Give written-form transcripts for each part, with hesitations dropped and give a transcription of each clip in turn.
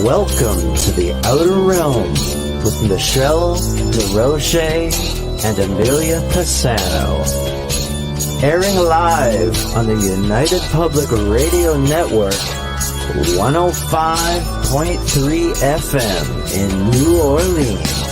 Welcome to the Outer Realm with Michelle DeRoche and Amelia Pisano. Airing live on the United Public Radio Network, 105.3 FM in New Orleans.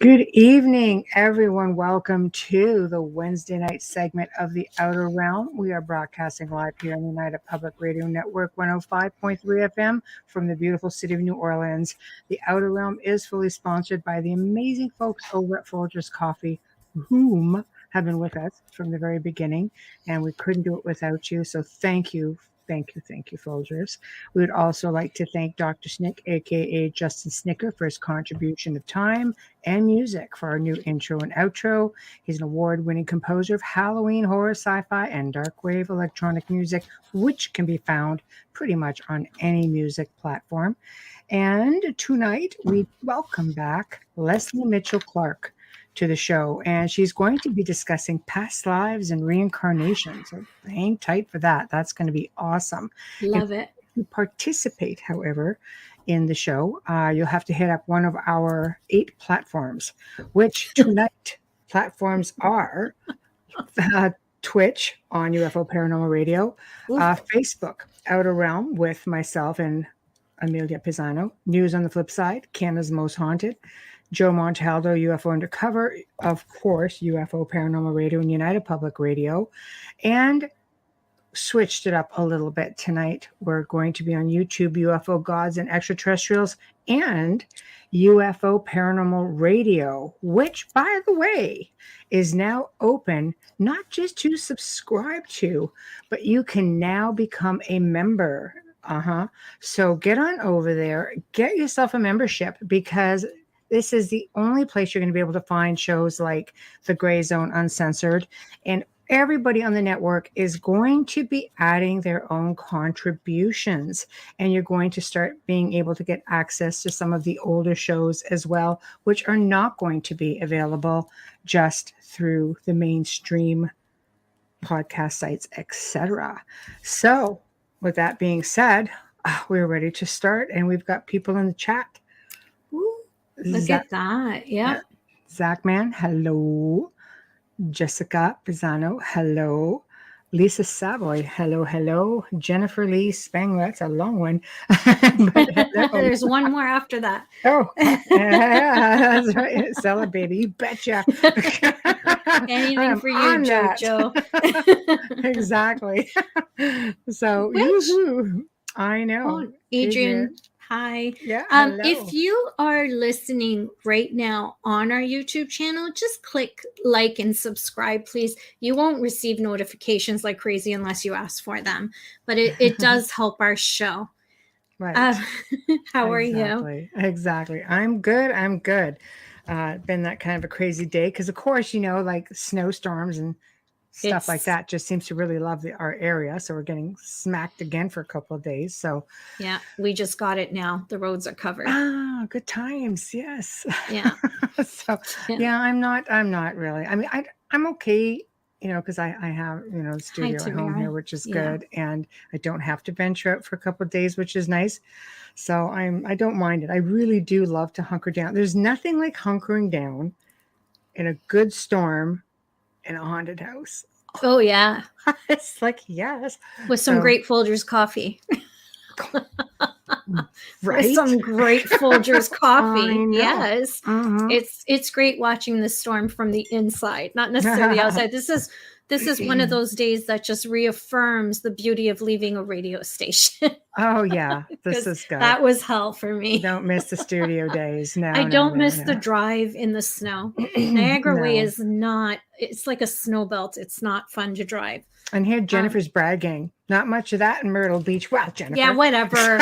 Good evening, everyone. Welcome to the Wednesday night segment of the Outer Realm. We are broadcasting live here on the United Public Radio Network, 105.3 FM from the beautiful city of New Orleans. The Outer Realm is fully sponsored by the amazing folks over at Folgers Coffee, whom have been with us from the very beginning, and we couldn't do it without you. So thank you, Folgers. We would also like to thank Dr. Snick, aka Justin Snicker, for his contribution of time and music for our new intro and outro. He's an award-winning composer of Halloween, horror, sci-fi, and dark wave electronic music, which can be found pretty much on any music platform. And tonight, we welcome back Lesley Mitchell-Clarke to the show, and she's going to be discussing past lives and reincarnation. So hang tight for that. That's going to be awesome. Love it. To participate, however, in the show, you'll have to hit up one of our 8 platforms, which tonight platforms are Twitch on UFO Paranormal Radio, Facebook, Outer Realm with myself and Amelia Pisano, News on the Flip Side, Canada's Most Haunted, Joe Montaldo, UFO Undercover, of course, UFO Paranormal Radio and United Public Radio, and switched it up a little bit tonight. We're going to be on YouTube, UFO Gods and Extraterrestrials, and UFO Paranormal Radio, which, by the way, is now open, not just to subscribe to, but you can now become a member. So get on over there, get yourself a membership, because this is the only place you're going to be able to find shows like The Gray Zone Uncensored, and everybody on the network is going to be adding their own contributions, and you're going to start being able to get access to some of the older shows as well, which are not going to be available just through the mainstream podcast sites, etc. So with that being said, we're ready to start, and we've got people in the chat. Look at that. Yeah. Zach Man, hello. Jessica Pisano, hello. Lisa Savoy, hello. Jennifer Lee Spangler, that's a long one. There's one more after that. Oh, yeah, that's right. Celebrate, you betcha. Anything for you, Joe. Exactly. So, yoo-hoo. I know. Oh, Adrian. Hi. Yeah. If you are listening right now on our YouTube channel, just click like and subscribe, please. You won't receive notifications like crazy unless you ask for them, but it does help our show. Right. How are you? Exactly. I'm good. Been that kind of a crazy day because, of course, like snowstorms and stuff like that just seems to really love our area. So we're getting smacked again for a couple of days. So yeah, we just got it now. The roads are covered. Ah, good times. Yes. Yeah. So yeah, I'm not really. I mean, I'm okay, because I have, the studio at home here, which is good. And I don't have to venture out for a couple of days, which is nice. So I don't mind it. I really do love to hunker down. There's nothing like hunkering down in a good storm in a haunted house. Oh yeah. It's like, yes. With some great Folgers coffee. Right. With some great Folgers coffee. Yes. Uh-huh. It's great watching the storm from the inside, not necessarily outside. This is one of those days that just reaffirms the beauty of leaving a radio station. Oh yeah. This is good. That was hell for me. Don't miss the studio days. No. I don't miss the drive in the snow. Niagara Way is not, it's like a snow belt. It's not fun to drive. And here Jennifer's bragging Not much of that in Myrtle Beach. Well, Jennifer. Yeah, whatever.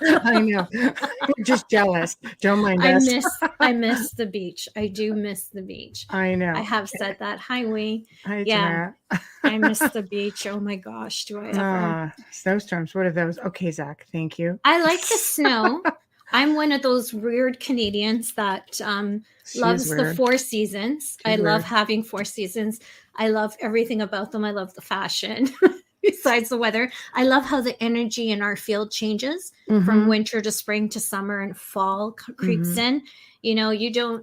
I know. We're just jealous. Don't mind us. I miss the beach. I do miss the beach. I know. I have said that. Hi, Wee. Hi, Yeah, Tamara. I miss the beach. Oh my gosh, do I ever? Snowstorms. What are those? Okay, Zach. Thank you. I like the snow. I'm one of those weird Canadians that loves the 4 seasons. I love having 4 seasons. I love everything about them. I love the fashion. Besides the weather, I love how the energy in our field changes from winter to spring to summer, and fall creeps in. You know,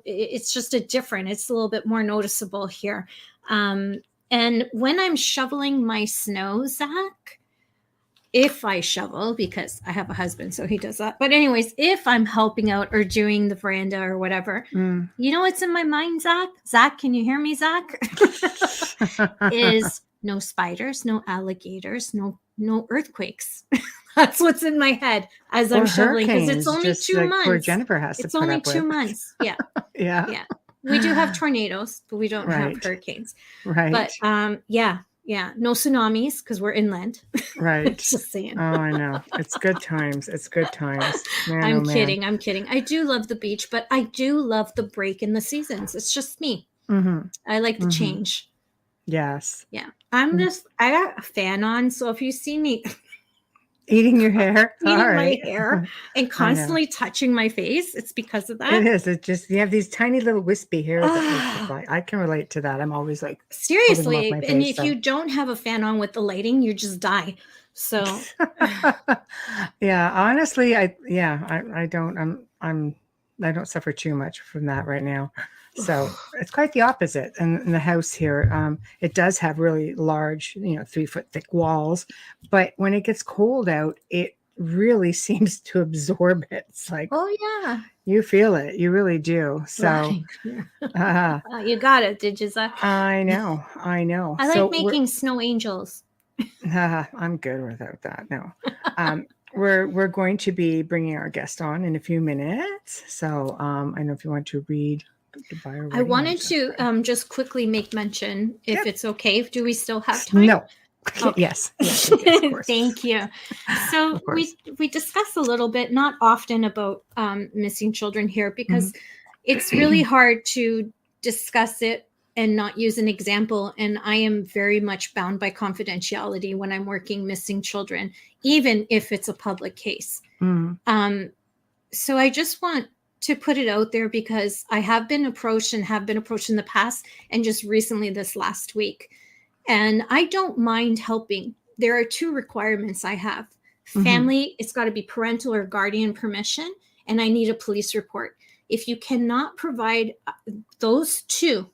it's just it's a little bit more noticeable here. And when I'm shoveling my snow, Zach, if I shovel, because I have a husband, so he does that. But anyways, if I'm helping out or doing the veranda or whatever, you know what's in my mind, Zach? Zach, can you hear me, Zach? Is no spiders, no alligators, no earthquakes. That's what's in my head as I'm shoveling, because it's only 2 months. Poor Jennifer has it's to only 2 months. Yeah. Yeah. We do have tornadoes, but we don't have hurricanes. Right. But yeah, no tsunamis because we're inland. Right. Just saying. Oh, I know. It's good times. It's good times. Man, I'm kidding. I do love the beach, but I do love the break in the seasons. It's just me. I like the change. Yes. Yeah. I got a fan on, so if you see me eating your hair, eating my hair and constantly touching my face, it's because of that. It is. It just, you have these tiny little wispy hairs. I can relate to that. I'm always like, seriously. And if you don't have a fan on with the lighting, you just die. So yeah, honestly, I don't suffer too much from that right now. So it's quite the opposite. And in the house here, it does have really large, 3-foot thick walls. But when it gets cold out, it really seems to absorb it. It's like, oh yeah, you feel it. You really do. So you got it, did you, Zach? I know. I like making snow angels. I'm good without that. No. We're going to be bringing our guest on in a few minutes. So I don't know if you want to read. I wanted to just quickly make mention, if it's okay. Do we still have time? No. Okay. Yes, of course. Thank you. So we discuss a little bit, not often, about missing children here, because it's really hard to discuss it and not use an example. And I am very much bound by confidentiality when I'm working missing children, even if it's a public case. So I just want to put it out there, because I have been approached in the past, and just recently this last week. And I don't mind helping. There are 2 requirements I have. Family, it's got to be parental or guardian permission, and I need a police report. If you cannot provide those 2,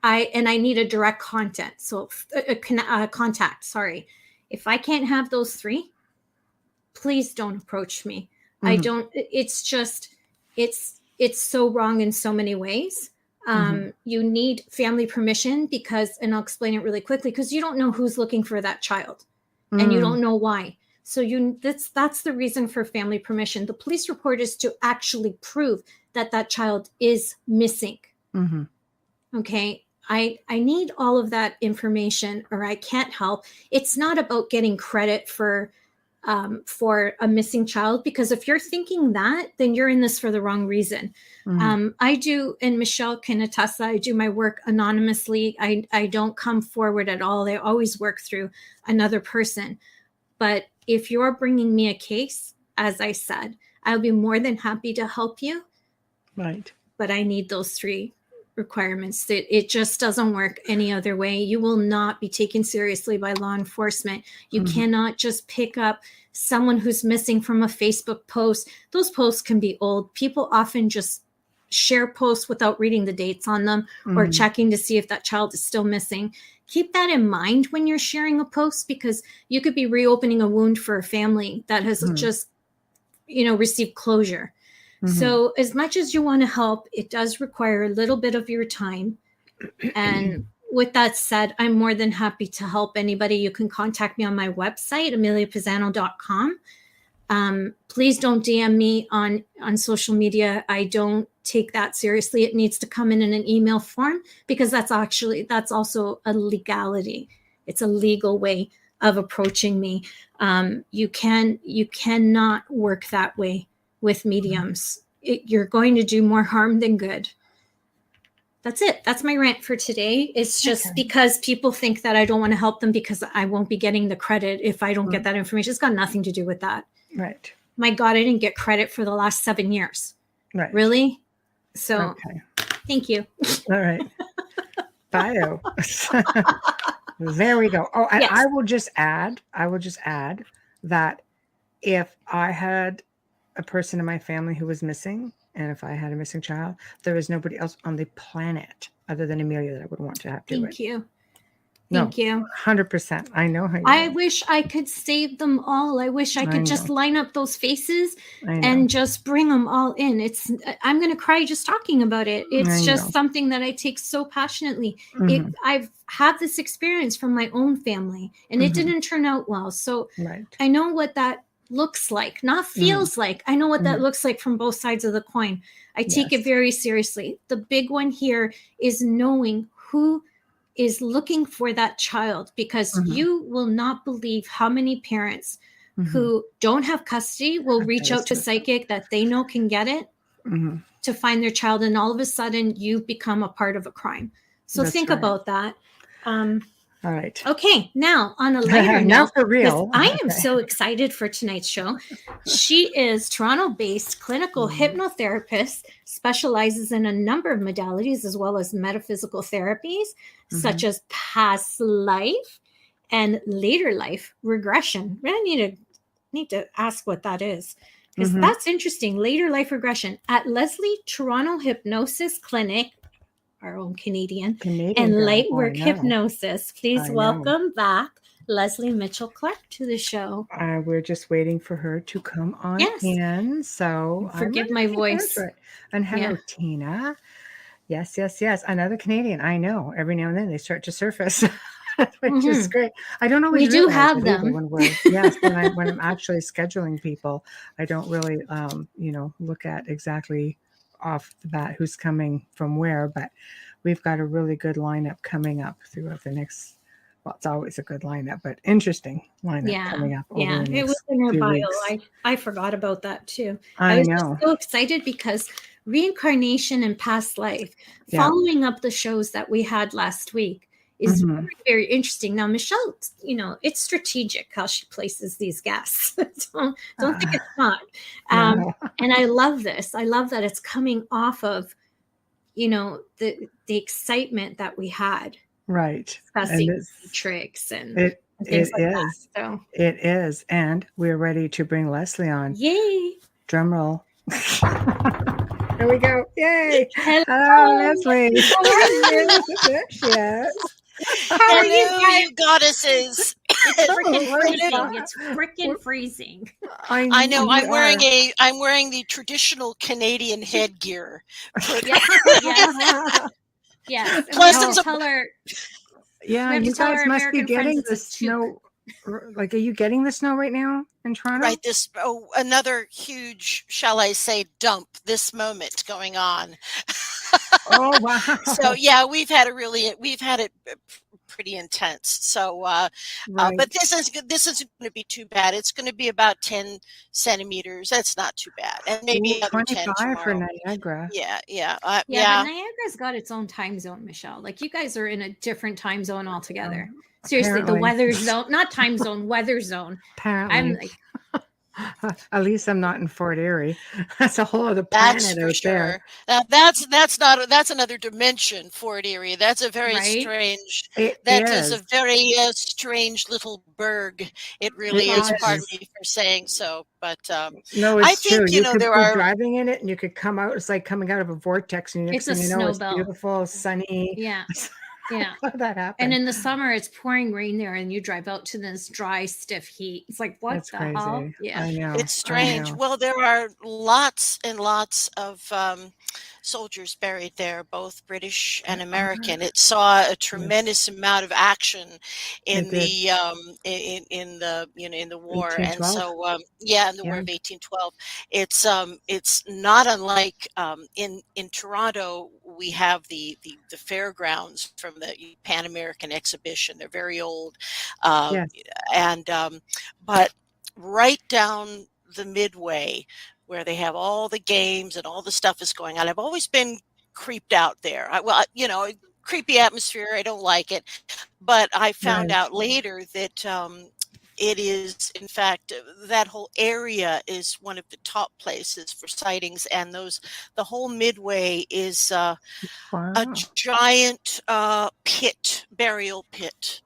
I need a direct contact. So contact, sorry. If I can't have those 3, please don't approach me. I don't, it's just, it's so wrong in so many ways. You need family permission because, and I'll explain it really quickly, because you don't know who's looking for that child and you don't know why. So that's the reason for family permission. The police report is to actually prove that that child is missing. Okay. I need all of that information, or I can't help. It's not about getting credit for a missing child, because if you're thinking that, then you're in this for the wrong reason. I do, and Michelle can attest, I do my work anonymously. I don't come forward at all. I always work through another person. But if you're bringing me a case, as I said, I'll be more than happy to help you. Right. But I need those 3 requirements. It just doesn't work any other way. You will not be taken seriously by law enforcement. You cannot just pick up someone who's missing from a Facebook post. Those posts can be old. People often just share posts without reading the dates on them or checking to see if that child is still missing. Keep that in mind when you're sharing a post, because you could be reopening a wound for a family that has just, received closure. So as much as you want to help, it does require a little bit of your time. And with that said, I'm more than happy to help anybody. You can contact me on my website, ameliapisano.com. Please don't DM me on social media. I don't take that seriously. It needs to come in an email form, because that's also a legality. It's a legal way of approaching me. You cannot work that way with mediums. You're going to do more harm than good. That's it. That's my rant for today. It's just because people think that I don't want to help them because I won't be getting the credit if I don't get that information. It's got nothing to do with that. Right. My God, I didn't get credit for the last 7 years. Right. Really? So thank you. All right. Bio. There we go. Oh, and I will just add that if I had a person in my family who was missing, and if I had a missing child, there is nobody else on the planet other than Amelia that I would want to have to do it. Thank you. Thank you. 100%. I know how you I wish I could save them all. I wish I could just line up those faces and just bring them all in. I'm going to cry just talking about it. It's just something that I take so passionately. I've had this experience from my own family, and it didn't turn out well. So I know what that looks like, not feels like. I know what that looks like from both sides of the coin. I take it very seriously. The big one here is knowing who is looking for that child, because you will not believe how many parents who don't have custody will reach out to psychic that they know can get it to find their child, and all of a sudden you become a part of a crime. So think about that. All right. Okay, now on a lighter now note, for real. I am so excited for tonight's show. She is Toronto-based clinical hypnotherapist, specializes in a number of modalities as well as metaphysical therapies, such as past life and later life regression. I need to ask what that is, because that's interesting. Later life regression at Lesley Toronto Hypnosis Clinic, our own Canadian and Lightwork Hypnosis. Please welcome back Lesley Mitchell-Clarke to the show. We're just waiting for her to come on in. So forgive my voice. And hello, Tina. Yes. Another Canadian. I know. Every now and then they start to surface, which is great. I don't always. We do have them. When I'm actually scheduling people, I don't really, look at exactly off the bat who's coming from where, but we've got a really good lineup coming up throughout the next, well, it's always a good lineup, but interesting lineup coming up over the next it was in her bio. weeks. I forgot about that too. I was know. just so excited because reincarnation and past life, following up the shows that we had last week, is very, very interesting. Now, Michelle, it's strategic how she places these guests. don't think it's not. And I love this. I love that it's coming off of, the excitement that we had. Right. Discussing tricks and things like that. So it is. And we're ready to bring Lesley on. Yay. Drum roll. There we go. Yay. Hello Lesley. How are you? There she is. How are you goddesses? It's freaking freezing. I know. I'm wearing the traditional Canadian headgear. Yes. Plus, you guys must be getting the snow. Like, are you getting the snow right now in Toronto? Right. Another huge, shall I say, dump this moment going on. Oh, wow. So we've had it pretty intense. So, but this isn't going to be too bad. It's going to be about 10 centimeters. That's not too bad, and maybe 25 10 for Niagara. But Niagara's got its own time zone, Michelle. Like, you guys are in a different time zone altogether. Seriously, apparently. The weather zone, not time zone, weather zone. Apparently. I'm like, at least I'm not in Fort Erie. That's a whole other planet out there. That's another dimension, Fort Erie. That's a very strange. That is a very strange little burg. It really is. Pardon me for saying so, but no, it's I think true. You could there be driving in it, and you could come out. It's like coming out of a vortex, and it's it's beautiful, sunny. Yeah. Yeah. How that happened. And in the summer, it's pouring rain there, and you drive out to this dry, stiff heat. It's like, what That's the crazy. hell? Yeah. I know. It's strange. Well, there are lots and lots of soldiers buried there, both British and American. It saw a tremendous amount of action in the in the in the war, and 1812. so in the War of 1812. It's not unlike in Toronto. We have the fairgrounds from the Pan American exhibition. They're very old, and but right down the midway where they have all the games and all the stuff is going on. I've always been creeped out there. Creepy atmosphere. I don't like it. But I found out later that it is, in fact, that whole area is one of the top places for sightings. And the whole Midway is a giant burial pit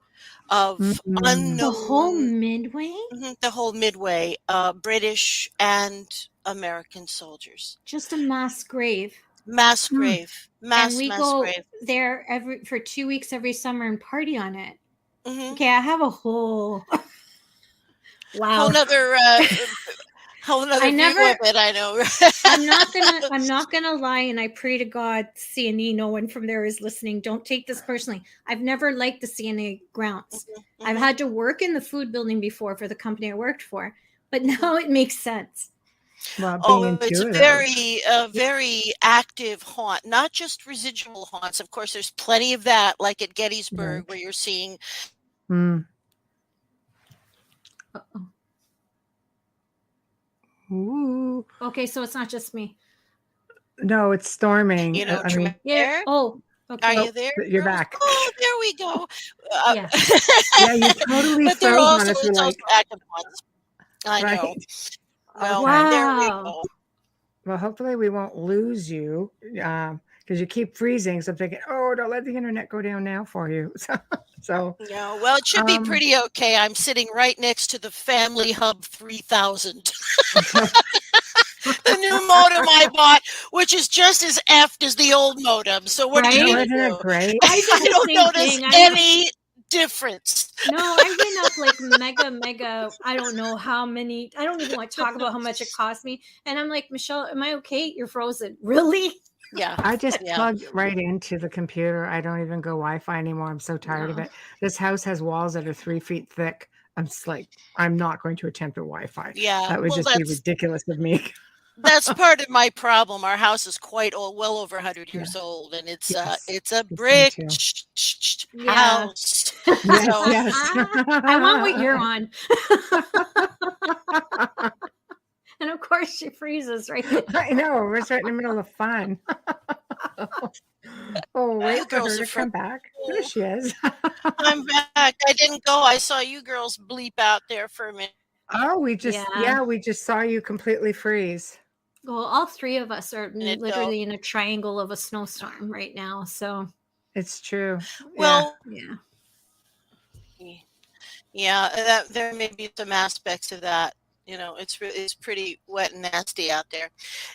of unknown. The whole Midway? The whole Midway, British and American soldiers. Just a mass grave. Mass grave. And we go there for 2 weeks every summer and party on it. Okay, I have a whole whole nother view of it, I know. I'm not gonna lie, and I pray to God, CNE, no one from there is listening. Don't take this personally. I've never liked the CNA grounds. I've had to work in the food building before for the company I worked for, but now it makes sense. Well, it's a very active haunt, not just residual haunts. Of course, there's plenty of that, like at Gettysburg, where you're seeing. Ooh. Okay, so it's not just me. No, it's storming. Yeah. Oh, okay. Are you there? You're back. Oh, there we go. Yeah, you totally but froze on us. Also active ones. I know. Well, there we go. Well, hopefully we won't lose you because you keep freezing. So I'm thinking, don't let the internet go down now for you. So yeah, well, it should be pretty okay. I'm sitting right next to the Family Hub 3000. The new modem I bought, which is just as effed as the old modem. So what are you going to do? Great? I don't notice any difference. No, I've been up like mega. I don't know how many. I don't even want to talk about how much it cost me. And I'm like, Michelle, am I okay? You're frozen. Really? Yeah. I just plugged right into the computer. I don't even go Wi-Fi anymore. I'm so tired of it. This house has walls that are 3 feet thick. I'm just like, I'm not going to attempt a Wi-Fi. Yeah. That would just be ridiculous of me. That's part of my problem. Our house is quite old, well over 100 years old, and it's a brick house. I want what you're on. And of course she freezes, right? I know. We're right in the middle of fun. Wait for her to come back. There she is. I'm back. I didn't go. I saw you girls bleep out there for a minute. Oh, we just saw you completely freeze. Well, all three of us are literally in a triangle of a snowstorm right now. So it's true. Well, there may be some aspects of that. It's pretty wet and nasty out there.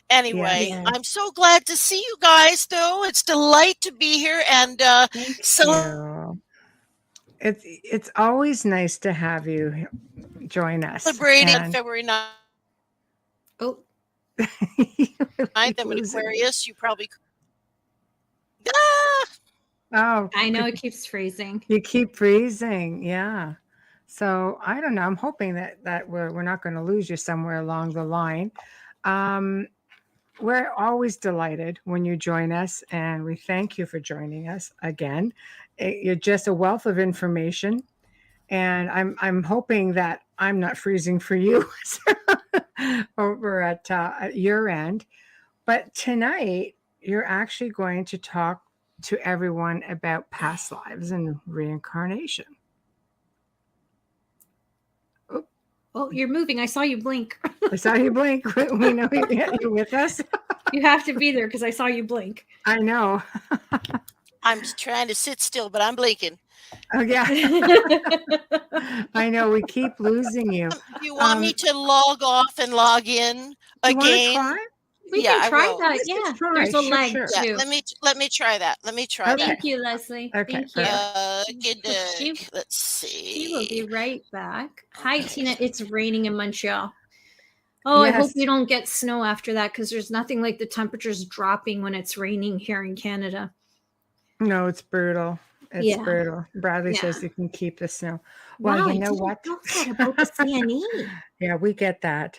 Anyway, I'm so glad to see you guys, though. It's a delight to be here, and it's always nice to have you join us. Celebrating February 9th. Oh. I'm an Aquarius. You probably. I know it keeps freezing. You keep freezing, yeah. So I don't know. I'm hoping that we're not going to lose you somewhere along the line. We're always delighted when you join us, and we thank you for joining us again. You're just a wealth of information, and I'm hoping that I'm not freezing for you over at your end. But tonight, you're actually going to talk to everyone about past lives and reincarnation. Oh, you're moving. I saw you blink. I saw you blink. We know you're with us. You have to be there because I saw you blink. I know. I'm trying to sit still, but I'm blinking. Oh, yeah. I know. We keep losing you. Do you want me to log off and log in again? We can try that. Yeah, there's a leg too. Yeah, let me try that. Thank you, Leslie. Okay. Thank you. Let's see. She will be right back. Hi, Tina. It's raining in Montreal. Oh, I hope Yes. you don't get snow after that, because there's nothing like the temperatures dropping when it's raining here in Canada. No, it's brutal. It's Yeah. brutal. Bradley Yeah. says you can keep the snow. Well, Wow, you I know didn't what? know that about the CNE. Yeah, we get that.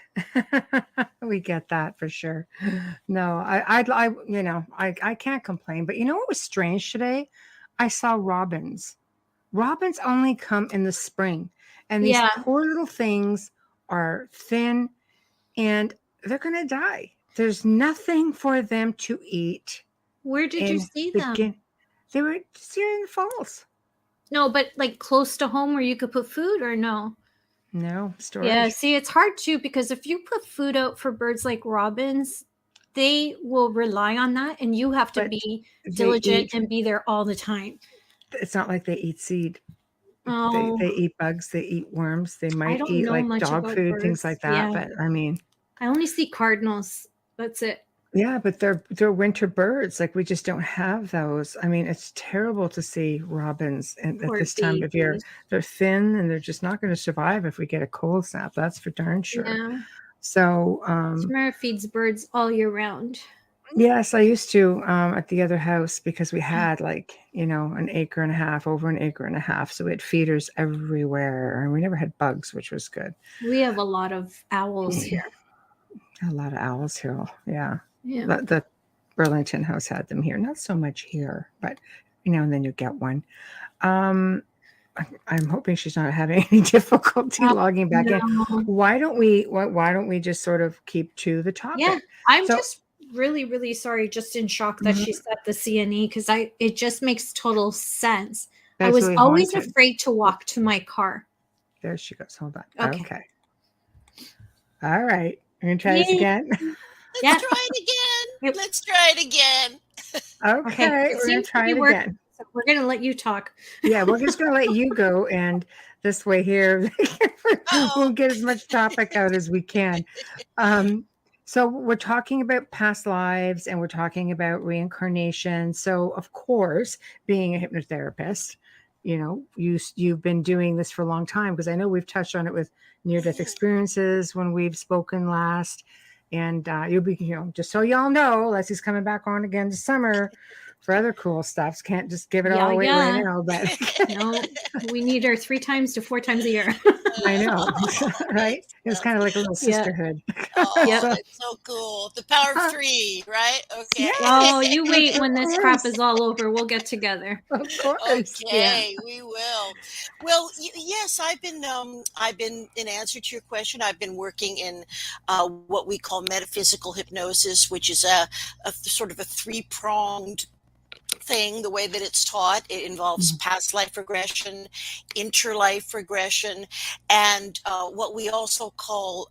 We get that for sure. No, I can't complain. But you know what was strange today? I saw robins. Robins only come in the spring, and these Yeah. poor little things are thin and they're going to die. There's nothing for them to eat Where did you in see them? begin. They were just here in the falls. No, but like close to home where you could put food, or no? No Yeah, storage. see, it's hard too, because if you put food out for birds like robins, they will rely on that, and you have to But be they diligent eat. and be there all the time. It's not like they eat seed. They Oh, eat bugs. They eat worms. They I might don't eat know like much dog about food, things birds. like that. Yeah, But I mean, I only see cardinals. That's it. yeah, but they're winter birds. Like we just don't have those. I mean, it's terrible to see robins at Poor this time of year. babies. They're thin and they're just not going to survive if we get a cold snap. That's for darn sure. Yeah, So, Tamara feeds birds all year round. yes, I used to at the other house because we had like, an acre and a half, over an acre and a half. So we had feeders everywhere and we never had bugs, which was good. We have a lot of owls here. A lot of owls here. Yeah. Yeah. The Burlington house had them here. Not so much here, but and then you get one. I'm hoping she's not having any difficulty logging back in. No. Why don't we just sort of keep to the Yeah, topic? I'm So just really, really sorry, just in shock that mhm, she said the CNE, because it just makes total sense. I that's was really always haunted. afraid to walk to my car. There she goes. Hold on. Okay. Okay. All right. We're gonna try this Yay. again. Yeah. Let's try it again. Yep. Let's try it again. Okay, It we're gonna seems to try be it working. again. So we're gonna let you talk. Yeah, we're just gonna let you go, and this way here we'll Oh, get as much topic out as we can. So we're talking about past lives and we're talking about reincarnation. So of course, being a hypnotherapist, you've been doing this for a long time, because I know we've touched on it with near-death experiences when we've spoken last. And you'll be, just so y'all know, Leslie's coming back on again this summer for other cool stuff. Can't just give it all Yeah, away right yeah. now, but No, we need her 3 times to 4 times a year. I know, right? It's kind of like a little Yeah. sisterhood. oh, Yep. So, that's so cool. The power of three, right? Okay. yes, Oh, you wait of when this crap course, is all over. We'll get together. of course. Yeah. Okay, we will. Well, yes, I've been, in answer to your question, I've been working in what we call metaphysical hypnosis, which is a sort of a three-pronged thing. The way that it's taught, it involves past life regression, interlife regression, and what we also call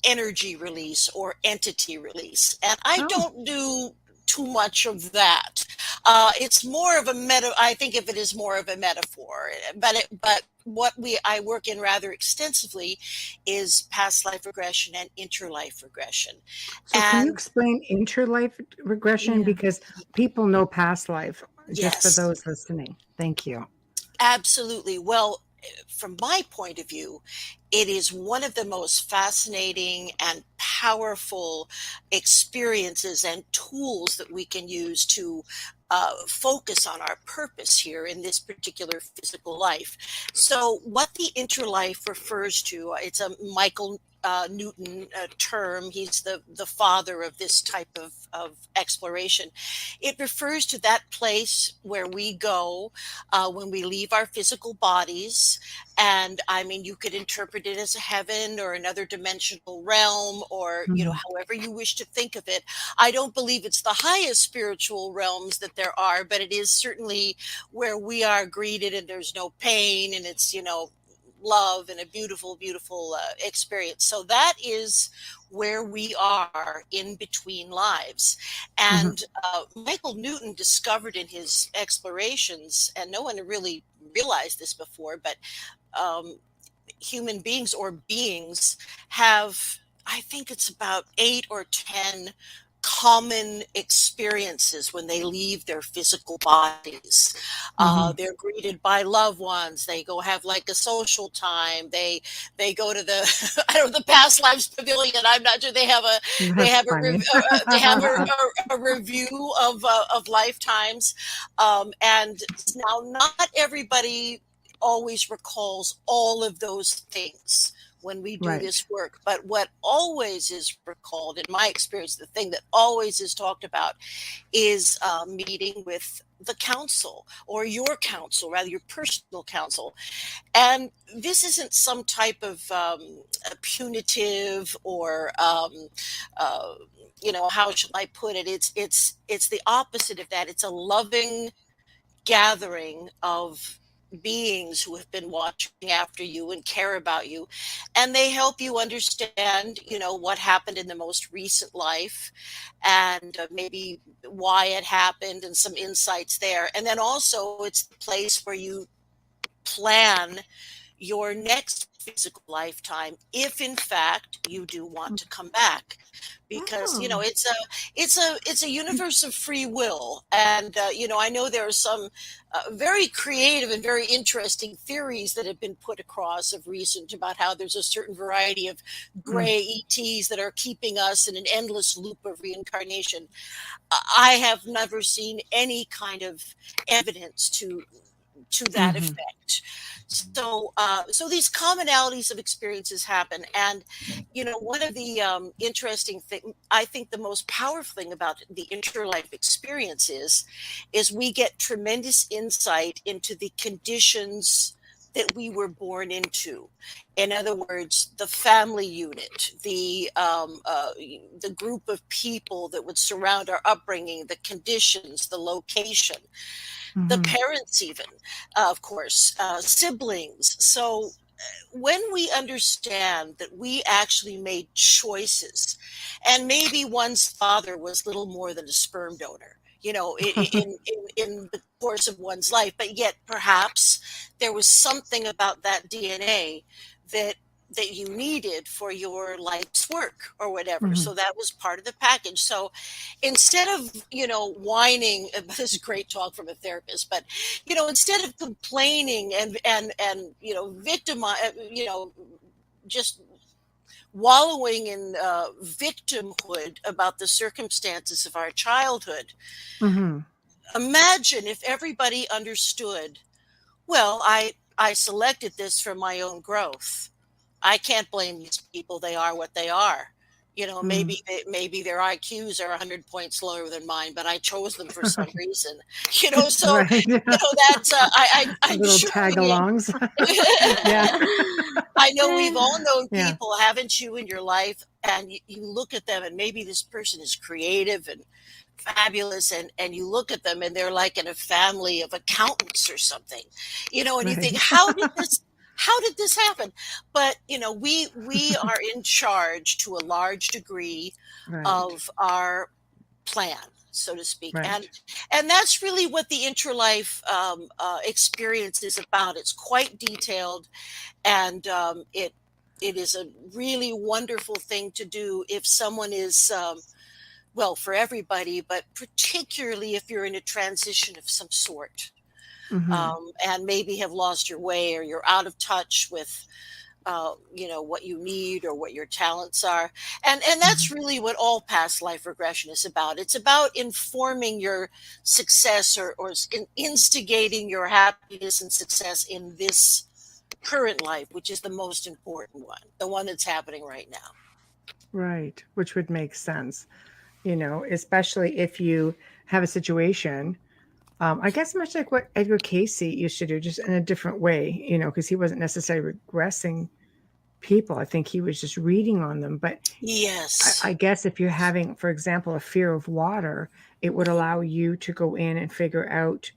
energy release or entity release. And I Oh, don't do too much of that. It's more of a meta. I think of it as more of a metaphor, but what I work in rather extensively is past life regression and interlife regression. so can you And explain interlife regression? Yeah. Because people know past life, just for yes, those listening. Thank you. absolutely. Well, from my point of view, it is one of the most fascinating and powerful experiences and tools that we can use to focus on our purpose here in this particular physical life. So, what the interlife refers to, it's a Michael Newton term. He's the father of this type of exploration. It refers to that place where we go when we leave our physical bodies. And I mean, you could interpret it as a heaven or another dimensional realm, or, Mhm. however you wish to think of it. I don't believe it's the highest spiritual realms that there are, but it is certainly where we are greeted and there's no pain, and it's, love and a beautiful, beautiful experience. So that is where we are in between lives. Mhm. And Michael Newton discovered in his explorations, and no one really realized this before, but um, human beings or beings have, I think it's about 8 or 10 common experiences when they leave their physical bodies. They're greeted by loved ones. They go have like a social time. They go to the I don't know, the past lives pavilion. I'm not sure they have a That's funny. they have a review of lifetimes. And now not everybody always recalls all of those things when we do Right. this work. But what always is recalled, in my experience, the thing that always is talked about is meeting with the counsel, or your counsel, rather your personal counsel. And this isn't some type of punitive or, how should I put it? It's the opposite of that. It's a loving gathering of beings who have been watching after you and care about you, and they help you understand what happened in the most recent life, and maybe why it happened, and some insights there. And then also it's the place where you plan your next physical lifetime, if in fact you do want to come back, because it's a universe of free will. And I know there are some very creative and very interesting theories that have been put across of recent about how there's a certain variety of gray ETs that are keeping us in an endless loop of reincarnation. I have never seen any kind of evidence to that effect. So these commonalities of experiences happen. And, one of the interesting thing, I think the most powerful thing about the interlife experience is we get tremendous insight into the conditions that we were born into. In other words, the family unit, the group of people that would surround our upbringing, the conditions, the location, the parents, even, of course, siblings. So when we understand that we actually made choices, and maybe one's father was little more than a sperm donor, in the course of one's life, but yet perhaps there was something about that DNA that you needed for your life's work or whatever. So that was part of the package. So instead of, whining, this is great talk from a therapist, but, instead of complaining and just wallowing in victimhood about the circumstances of our childhood, imagine if everybody understood, well, I selected this for my own growth. I can't blame these people. They are what they are. Maybe their IQs are 100 points lower than mine, but I chose them for some reason. So Right. that's I'm little sure tag-alongs. Yeah. I know we've all known people, haven't you, in your life, and you look at them, and maybe this person is creative and fabulous, and you look at them and they're like in a family of accountants or something, and you think, how did this happen? But we are in charge to a large degree of our plan, so to speak. And that's really what the interlife experience is about. It's quite detailed, and it is a really wonderful thing to do if someone is for everybody, but particularly if you're in a transition of some sort, and maybe have lost your way, or you're out of touch with what you need or what your talents are. And that's really what all past life regression is about. It's about informing your success, or instigating your happiness and success in this current life, which is the most important one, the one that's happening right now. Right. Which would make sense, especially if you have a situation, I guess much like what Edgar Cayce used to do, just in a different way, because he wasn't necessarily regressing people. I think he was just reading on them. But yes, I guess if you're having, for example, a fear of water, it would allow you to go in and figure out,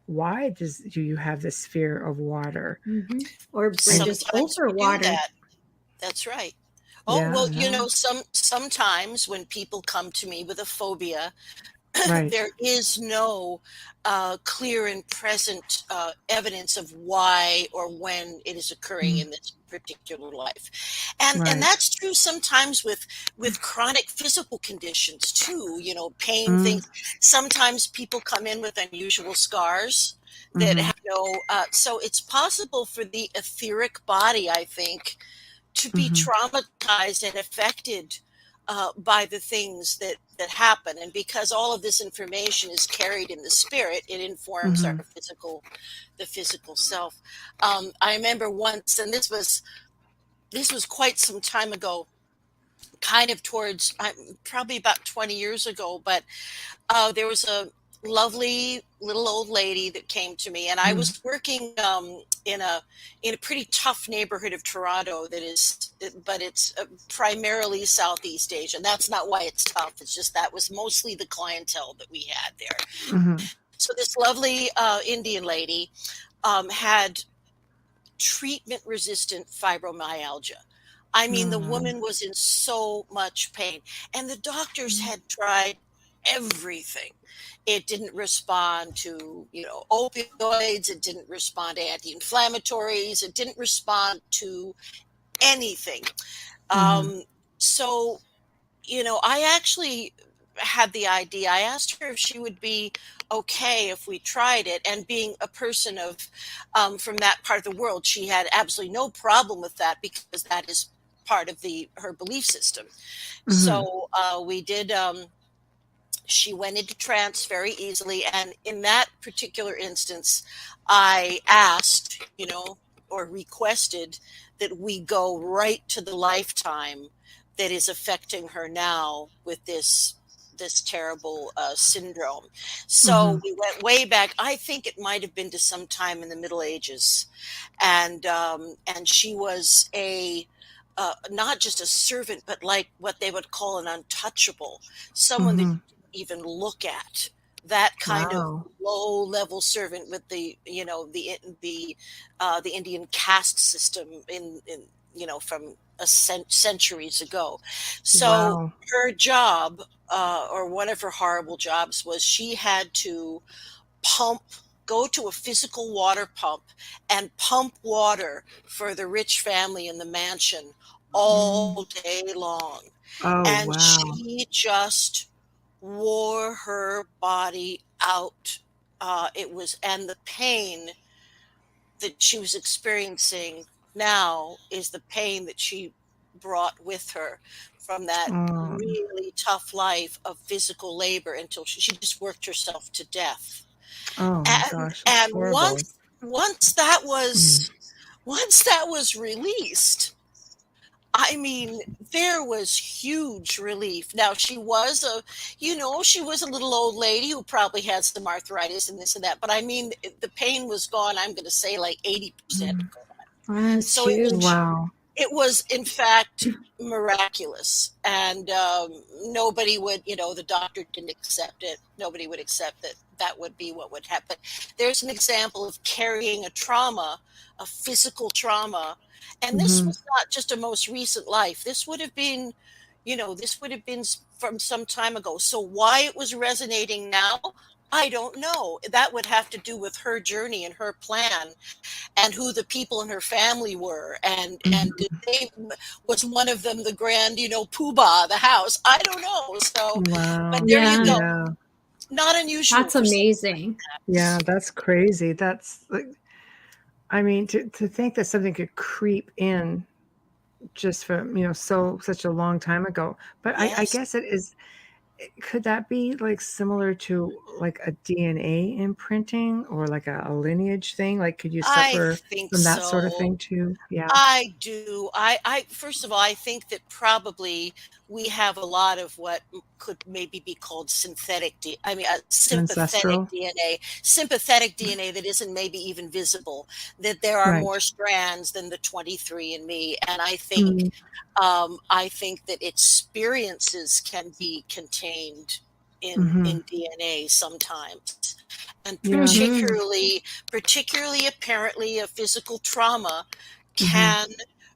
why do you have this fear of water? Or bridges over water. That's right. Oh, well, sometimes when people come to me with a phobia, Right. there is no clear and present evidence of why or when it is occurring in this particular life, and Right. that's true sometimes with chronic physical conditions too. Pain things. Sometimes people come in with unusual scars that have no. So it's possible for the etheric body, I think, to be traumatized and affected by the things that happen. And because all of this information is carried in the spirit, it informs our the physical self. I remember once, and this was quite some time ago, kind of towards probably about 20 years ago, but there was a lovely little old lady that came to me, and I was working in a pretty tough neighborhood of Toronto but it's primarily Southeast Asian. That's not why it's tough. It's just that was mostly the clientele that we had there. So this lovely Indian lady had treatment-resistant fibromyalgia. I mean, the woman was in so much pain, and the doctors had tried everything. It didn't respond to, opioids. It didn't respond to anti-inflammatories. It didn't respond to anything. So, I actually had the idea. I asked her if she would be okay if we tried it. And being a person from that part of the world, she had absolutely no problem with that because that is part of her belief system. So we did. She went into trance very easily, and in that particular instance, I asked, or requested that we go right to the lifetime that is affecting her now with this terrible syndrome. So we went way back. I think it might have been to some time in the Middle Ages, and she was not just a servant, but like what they would call an untouchable, someone that you didn't even look at. That kind of low level servant with the Indian caste system in from centuries ago. So her job, or one of her horrible jobs, was she had to go to a physical water pump and pump water for the rich family in the mansion all day long. And she just wore her body out. And the pain that she was experiencing now is the pain that she brought with her from that really tough life of physical labor until she just worked herself to death. Oh my gosh, that's And horrible. once that was released, I mean, there was huge relief. Now she was she was a little old lady who probably had some arthritis and this and that, but I mean, the pain was gone. I'm going to say like 80% gone. That's So huge. it was in fact miraculous, and nobody would, the doctor didn't accept it. Nobody would accept that that would be what would happen. There's an example of carrying a physical trauma, and this was not just a most recent life. This would have been, from some time ago. So why it was resonating now, I don't know. That would have to do with her journey and her plan, and who the people in her family were, and was one of them the grand, poobah of the house. I don't know. So, but there you go. Yeah. Not unusual. That's amazing. Yeah, that's crazy. That's like, I mean, to think that something could creep in just from such a long time ago. But I guess it is. Could that be like similar to like a DNA imprinting or like a lineage thing? Like, could you suffer from that sort of thing too? Yeah, I do. I first of all, I think that probably we have a lot of what could maybe be called sympathetic ancestral sympathetic DNA that isn't maybe even visible. That there are more strands than the 23andMe, and I think that experiences can be contained in DNA sometimes, and particularly apparently a physical trauma can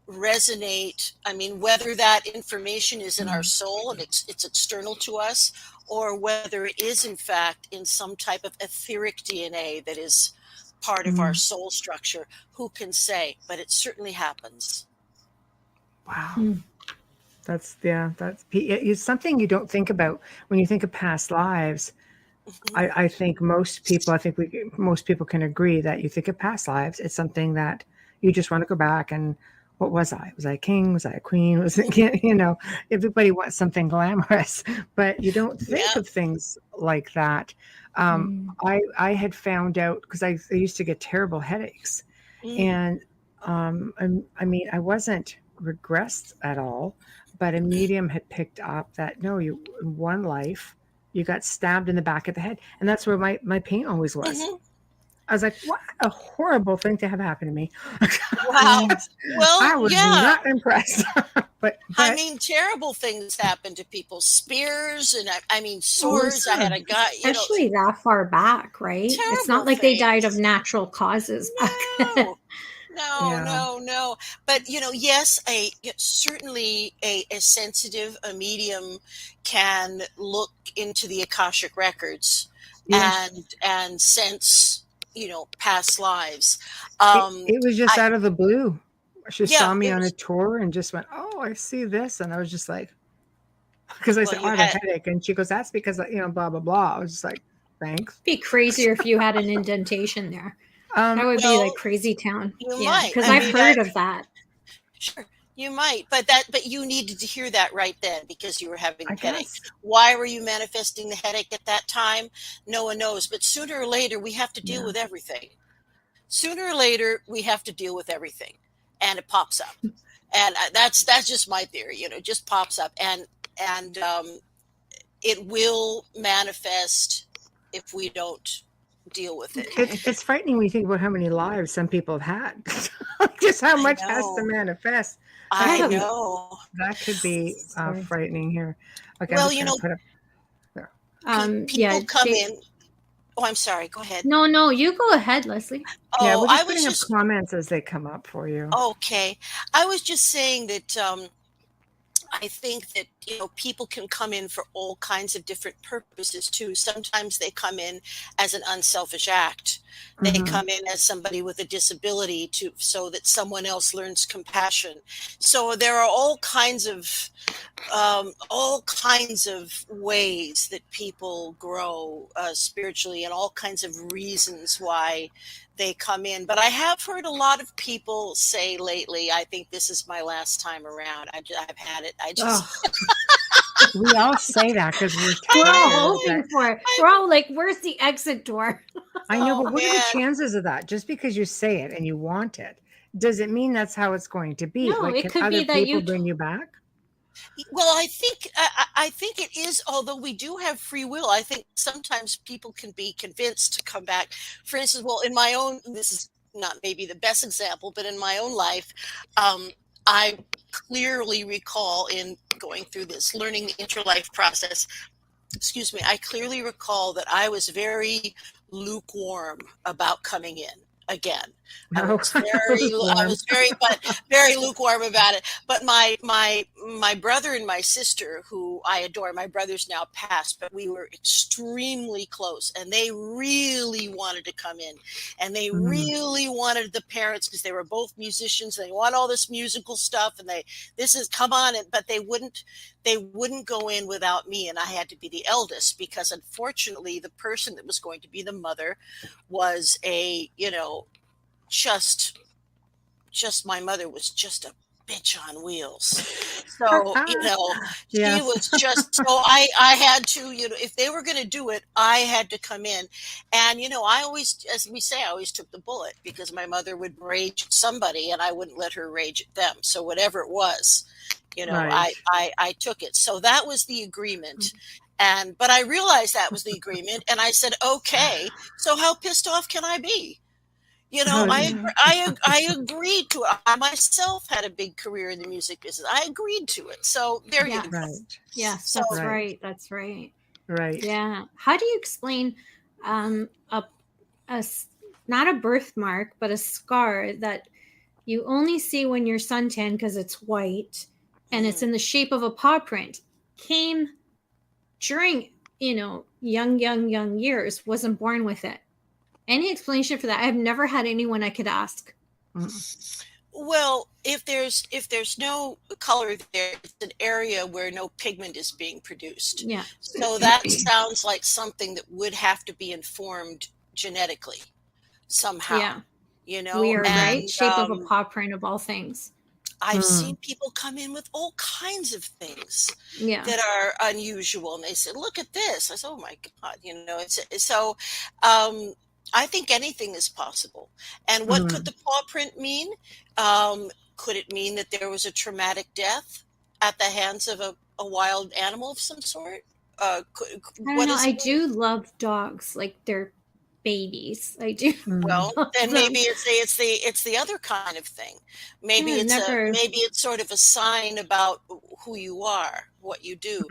resonate. I mean, whether that information is in our soul and it's external to us, or whether it is in fact in some type of etheric DNA that is part of our soul structure. Who can say? But it certainly happens. Wow. It's something you don't think about when you think of past lives. I think most people can agree that you think of past lives. It's something that you just want to go back and, what was I? Was I a king? Was I a queen? Was it, everybody wants something glamorous, but you don't think of things like that. I had found out, because I used to get terrible headaches, and I wasn't regressed at all, but a medium had picked up that, no, you, in one life, you got stabbed in the back of the head. And that's where my pain always was. I was like, what a horrible thing to have happen to me. Wow. Well, I was not impressed. but I mean, terrible things happen to people. Spears and swords. I had a guy, especially that far back, right? It's not like they died of natural causes back then. No. But yes, certainly a sensitive, a medium can look into the Akashic records and sense, past lives. It was just out of the blue. She saw me on a tour and just went, "Oh, I see this," and I was just like, because I said, "I have a headache," and she goes, "That's because blah blah blah." I was just like, "Thanks." It'd be crazier if you had an indentation there. That would be like crazy town. You might, because I've heard of that. Sure, you might, but you needed to hear that right then because you were having a headache. Guess. Why were you manifesting the headache at that time? No one knows. But sooner or later, we have to deal with everything. Sooner or later, we have to deal with everything, and it pops up. And that's just my theory. It just pops up, and it will manifest if we don't deal with it. It's frightening when you think about how many lives some people have had. Just how much has to manifest. I know. That could be frightening here. Okay, well, put up there. People come in. Oh, I'm sorry. Go ahead. No, you go ahead, Lesley. Yeah, we're just putting up comments as they come up for you. Okay. I was just saying that I think that, people can come in for all kinds of different purposes too. Sometimes they come in as an unselfish act. They come in as somebody with a disability so that someone else learns compassion. So there are all kinds of ways that people grow spiritually, and all kinds of reasons why they come in. But I have heard a lot of people say lately, I think this is my last time around. I've had it. We all say that because we're all hoping for it. We're all like, where's the exit door? I know, but what are the chances of that? Just because you say it and you want it, does it mean that's how it's going to be? No, it could be that people bring you back? Well, I think it is, although we do have free will. I think sometimes people can be convinced to come back. For instance, in my own, this is not maybe the best example, but in my own life, I clearly recall, in going through this learning the interlife process, I clearly recall that I was very lukewarm about coming in again. I was very lukewarm about it. But my brother and my sister, who I adore, my brother's now passed, but we were extremely close, and they really wanted to come in, and they really wanted the parents, because they were both musicians. They want all this musical stuff, and come on, but they wouldn't go in without me, and I had to be the eldest, because unfortunately the person that was going to be the mother was just my mother was just a bitch on wheels. So, she was just, so I had to, if they were going to do it, I had to come in. And, I always, as we say, I always took the bullet, because my mother would rage at somebody and I wouldn't let her rage at them. So whatever it was, I took it. So that was the agreement. But I realized that was the agreement, and I said, okay, so how pissed off can I be? I agreed to it. I myself had a big career in the music business. I agreed to it. So there you go. Right. Yes, that's right. That's right. Right. Yeah. How do you explain not a birthmark, but a scar that you only see when you're suntan because it's white and it's in the shape of a paw print? Came during young years wasn't born with it. Any explanation for that? I've never had anyone I could ask. Well, if there's no color there, it's an area where no pigment is being produced. Yeah. So that sounds like something that would have to be informed genetically somehow. Yeah. Weird, right? Shape of a paw print of all things. I've seen people come in with all kinds of things that are unusual, and they say, "Look at this." I said, "Oh my God!" So. I think anything is possible. And what could the paw print mean? Could it mean that there was a traumatic death at the hands of a wild animal of some sort? I don't know. I do love dogs, like they're babies. I do. Well, then maybe it's the other kind of thing. Maybe it's sort of a sign about who you are, what you do.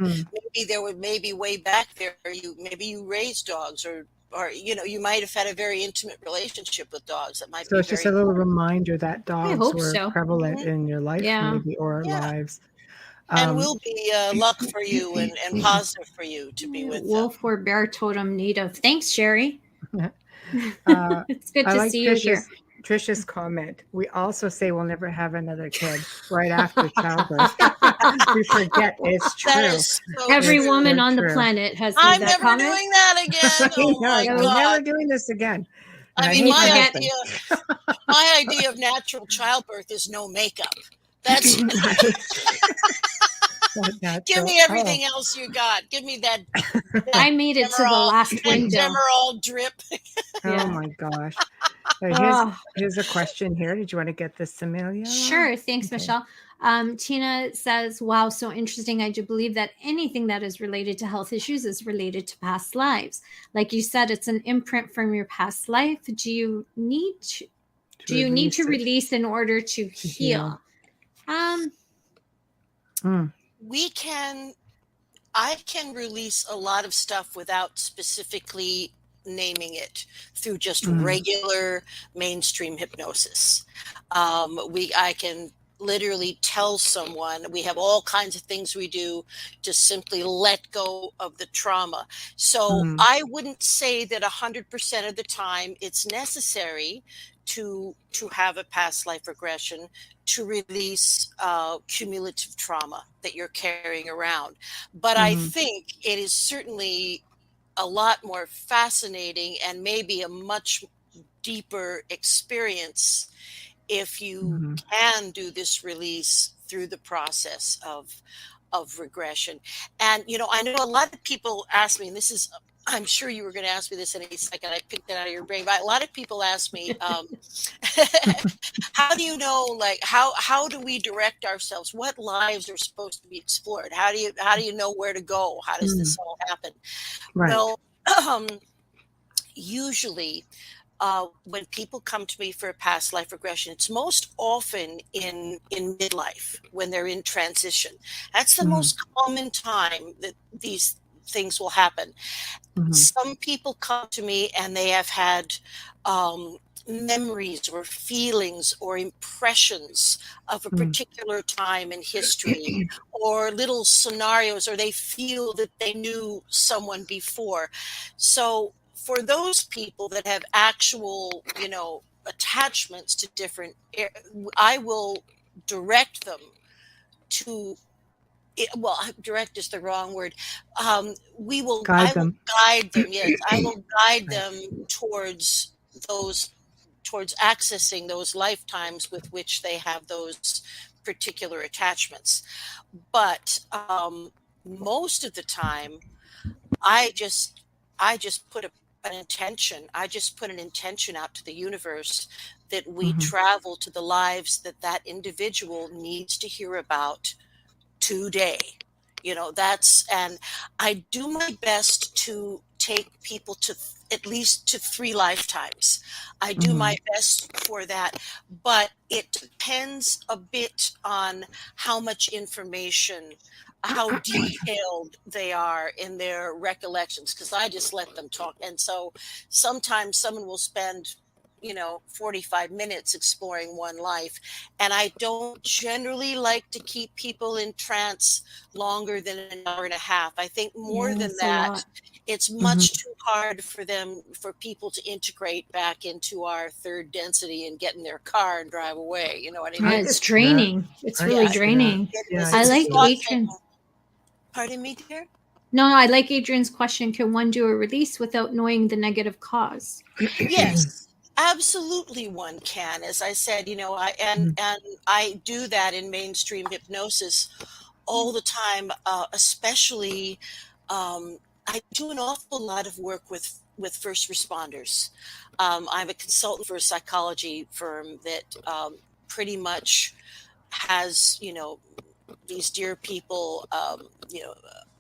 Maybe way back there you raised dogs, or you might have had a very intimate relationship with dogs. That might so be it's just a little reminder that dogs were so. prevalent in your life, maybe, or our lives. And will be luck for you and positive for you to be with wolf or bear totem native. Thanks, Sherry. It's good to see you here. Trisha's comment. We also say we'll never have another kid right after childbirth. We forget it's true. Every woman on the planet has made that comment. I'm never doing that again. Oh my God. We're never doing this again. I mean, my idea of natural childbirth is no makeup. That's give me everything else you got. Give me that. I made it to the last window. Demerol drip. Oh my gosh. Here's a question here. Did you want to get this, Amelia? Sure. Thanks, Michelle. Tina says, wow, so interesting. I do believe that anything that is related to health issues is related to past lives. Like you said, it's an imprint from your past life. Do you need to release in order to heal? I can release a lot of stuff without specifically naming it through just regular mainstream hypnosis. I can literally tell someone, we have all kinds of things we do to simply let go of the trauma. So I wouldn't say that 100% of the time it's necessary to have a past life regression to release cumulative trauma that you're carrying around. But I think it is certainly a lot more fascinating and maybe a much deeper experience if you can do this release through the process of regression. And, I know a lot of people ask me, and this is, I'm sure you were going to ask me this in a second. I picked it out of your brain. But a lot of people ask me, how do you know, like, how do we direct ourselves? What lives are supposed to be explored? How do you know where to go? How does this all happen? Right. Well, usually when people come to me for a past life regression, it's most often in midlife when they're in transition. That's the most common time that these things will happen. Some people come to me and they have had memories or feelings or impressions of a particular time in history or little scenarios, or they feel that they knew someone before. So for those people that have actual, attachments to different, I will direct them to, direct is the wrong word. I will guide them. Yes, I will guide them towards accessing those lifetimes with which they have those particular attachments. But most of the time, I just put an intention. I just put an intention out to the universe that we travel to the lives that individual needs to hear about today. And I do my best to take people to at least to 3 lifetimes. I do my best for that, but it depends a bit on how much information, how detailed they are in their recollections, because I just let them talk. And so sometimes someone will spend 45 minutes exploring one life. And I don't generally like to keep people in trance longer than an hour and a half. I think more than it's a that, lot. it's much too hard for people to integrate back into our third density and get in their car and drive away. You know what I I mean? It's could see that. draining. It's I really could see that. draining. Yeah, I It's like exhausting. Adrian. Pardon me, dear? No, I like Adrian's question. Can one do a release without knowing the negative cause? Yes, absolutely one can. As I said, and I do that in mainstream hypnosis all the time, especially I do an awful lot of work with first responders. I'm a consultant for a psychology firm that pretty much has, these dear people,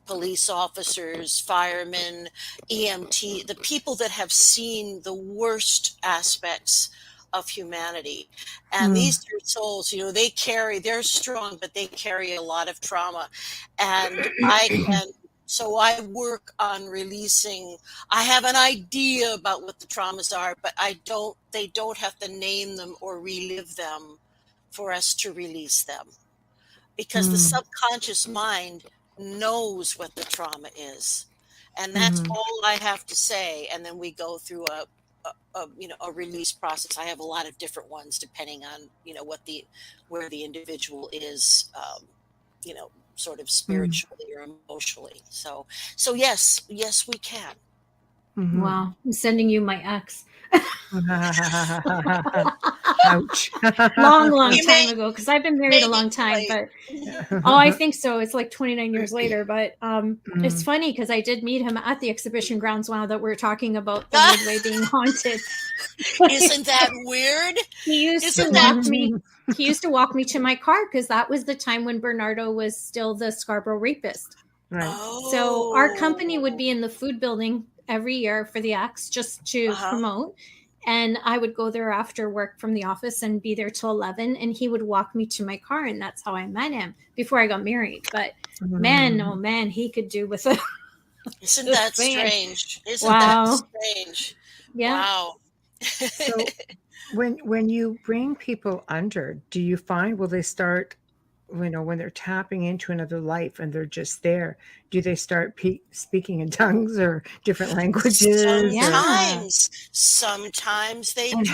police officers, firemen, EMT, the people that have seen the worst aspects of humanity. And these dear souls, they're strong, but they carry a lot of trauma. And so I work on releasing. I have an idea about what the traumas are, but they don't have to name them or relive them for us to release them. Because the subconscious mind knows what the trauma is, and that's all I have to say. And then we go through a release process. I have a lot of different ones depending on where the individual is, sort of spiritually or emotionally. So yes, we can. Wow. I'm sending you my ex. Ouch. long You time may- ago, because I've been married a long time, but I think so. It's like 29 years later, but it's funny because I did meet him at the exhibition grounds now that we're talking about the Midway being haunted. Isn't that weird? He used to walk me to my car because that was the time when Bernardo was still the Scarborough rapist. Right. So our company would be in the food building every year for the X just to promote. And I would go there after work from the office and be there till 11. And he would walk me to my car. And that's how I met him before I got married. But man, oh man, he could do with it. Isn't that strange? Isn't Wow. that strange? Yeah. Wow. So when you bring people under, do you find, will they start, when they're tapping into another life and they're just there, do they start speaking in tongues or different languages? Sometimes they and do.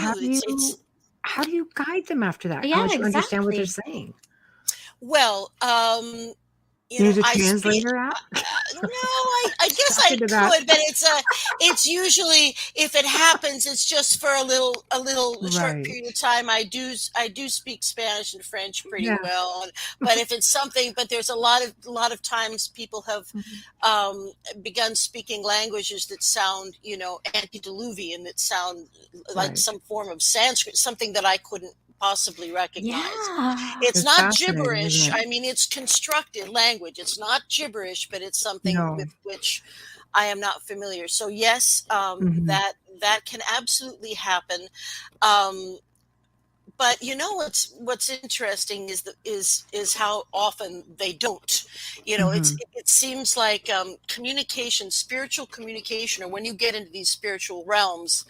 How do you guide them after that? Yeah, How do you understand what exactly. they're saying? Well, Use a translator app? No, I guess I could, but it's usually, if it happens, it's just for a little short period of time. I do speak Spanish and French pretty well, but if it's something, but there's a lot of times people have begun speaking languages that sound, antediluvian, that sound like some form of Sanskrit, something that I couldn't possibly recognize. Yeah. It's not gibberish. I mean, it's constructed language. It's not gibberish, but it's something with which I am not familiar. So yes, that can absolutely happen. But what's interesting is how often they don't. It seems like spiritual communication, or when you get into these spiritual realms,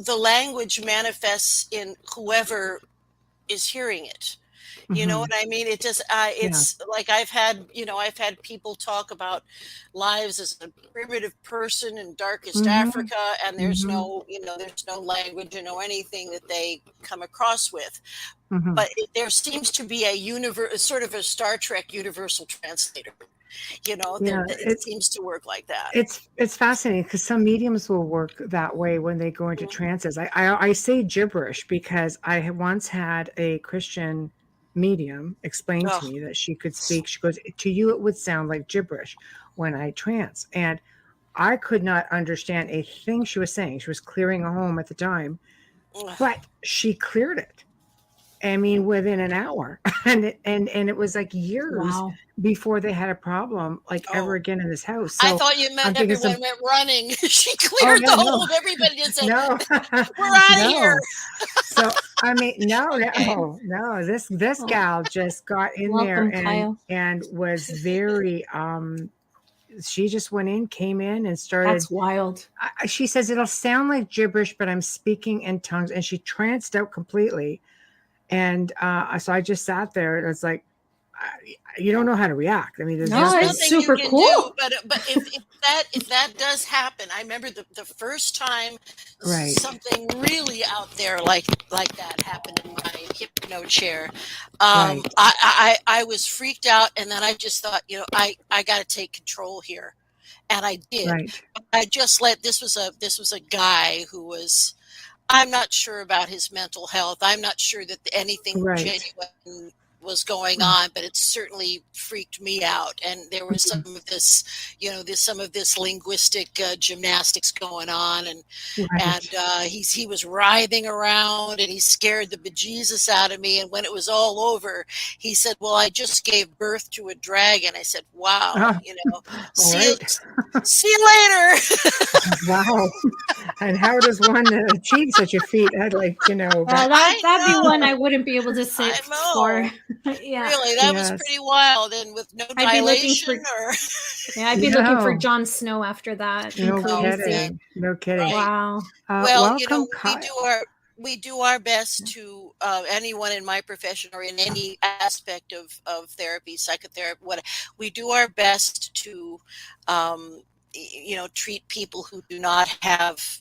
the language manifests in whoever is hearing it. You know what I mean? It just, it's like I've had people talk about lives as a primitive person in darkest Africa, and there's no language, anything that they come across with. But there seems to be a sort of a Star Trek universal translator. It seems to work like that. It's fascinating because some mediums will work that way when they go into trances. I say gibberish because I once had a Christian medium explain to me that she could speak. She goes, to you it would sound like gibberish when I trance, and I could not understand a thing she was saying. She was clearing a home at the time, but she cleared it. I mean, within an hour, and it was like years before they had a problem ever again in this house. So I thought you meant everyone went running. She cleared the whole. Everybody just said, "No, we're out of here." So I mean, no. This gal just got in there and was very she just came in and started. That's wild. She says it'll sound like gibberish, but I'm speaking in tongues, and she tranced out completely. And so I just sat there, and it's like, you don't know how to react. I mean, there's nothing super you can cool. do, but if that does happen, I remember the first time something really out there like that happened in my hypno chair. I was freaked out, and then I just thought, I got to take control here, and I did. Right. I just this was a guy who was. I'm not sure about his mental health. I'm not sure that anything genuine was going on, but it certainly freaked me out. And there was some of this, some of this linguistic gymnastics going on, and he was writhing around, and he scared the bejesus out of me. And when it was all over, he said, "Well, I just gave birth to a dragon." I said, "Wow, see you later." Wow. And how does one achieve such a feat? I'd like to know. Well, that'd be one I wouldn't be able to sit for. Yeah. Really, that was pretty wild, and with no dilation. I'd be looking for Jon Snow after that. No kidding. No kidding. Right. Wow. Well, we do our best to anyone in my profession or in any aspect of therapy, psychotherapy, we do our best to treat people who do not have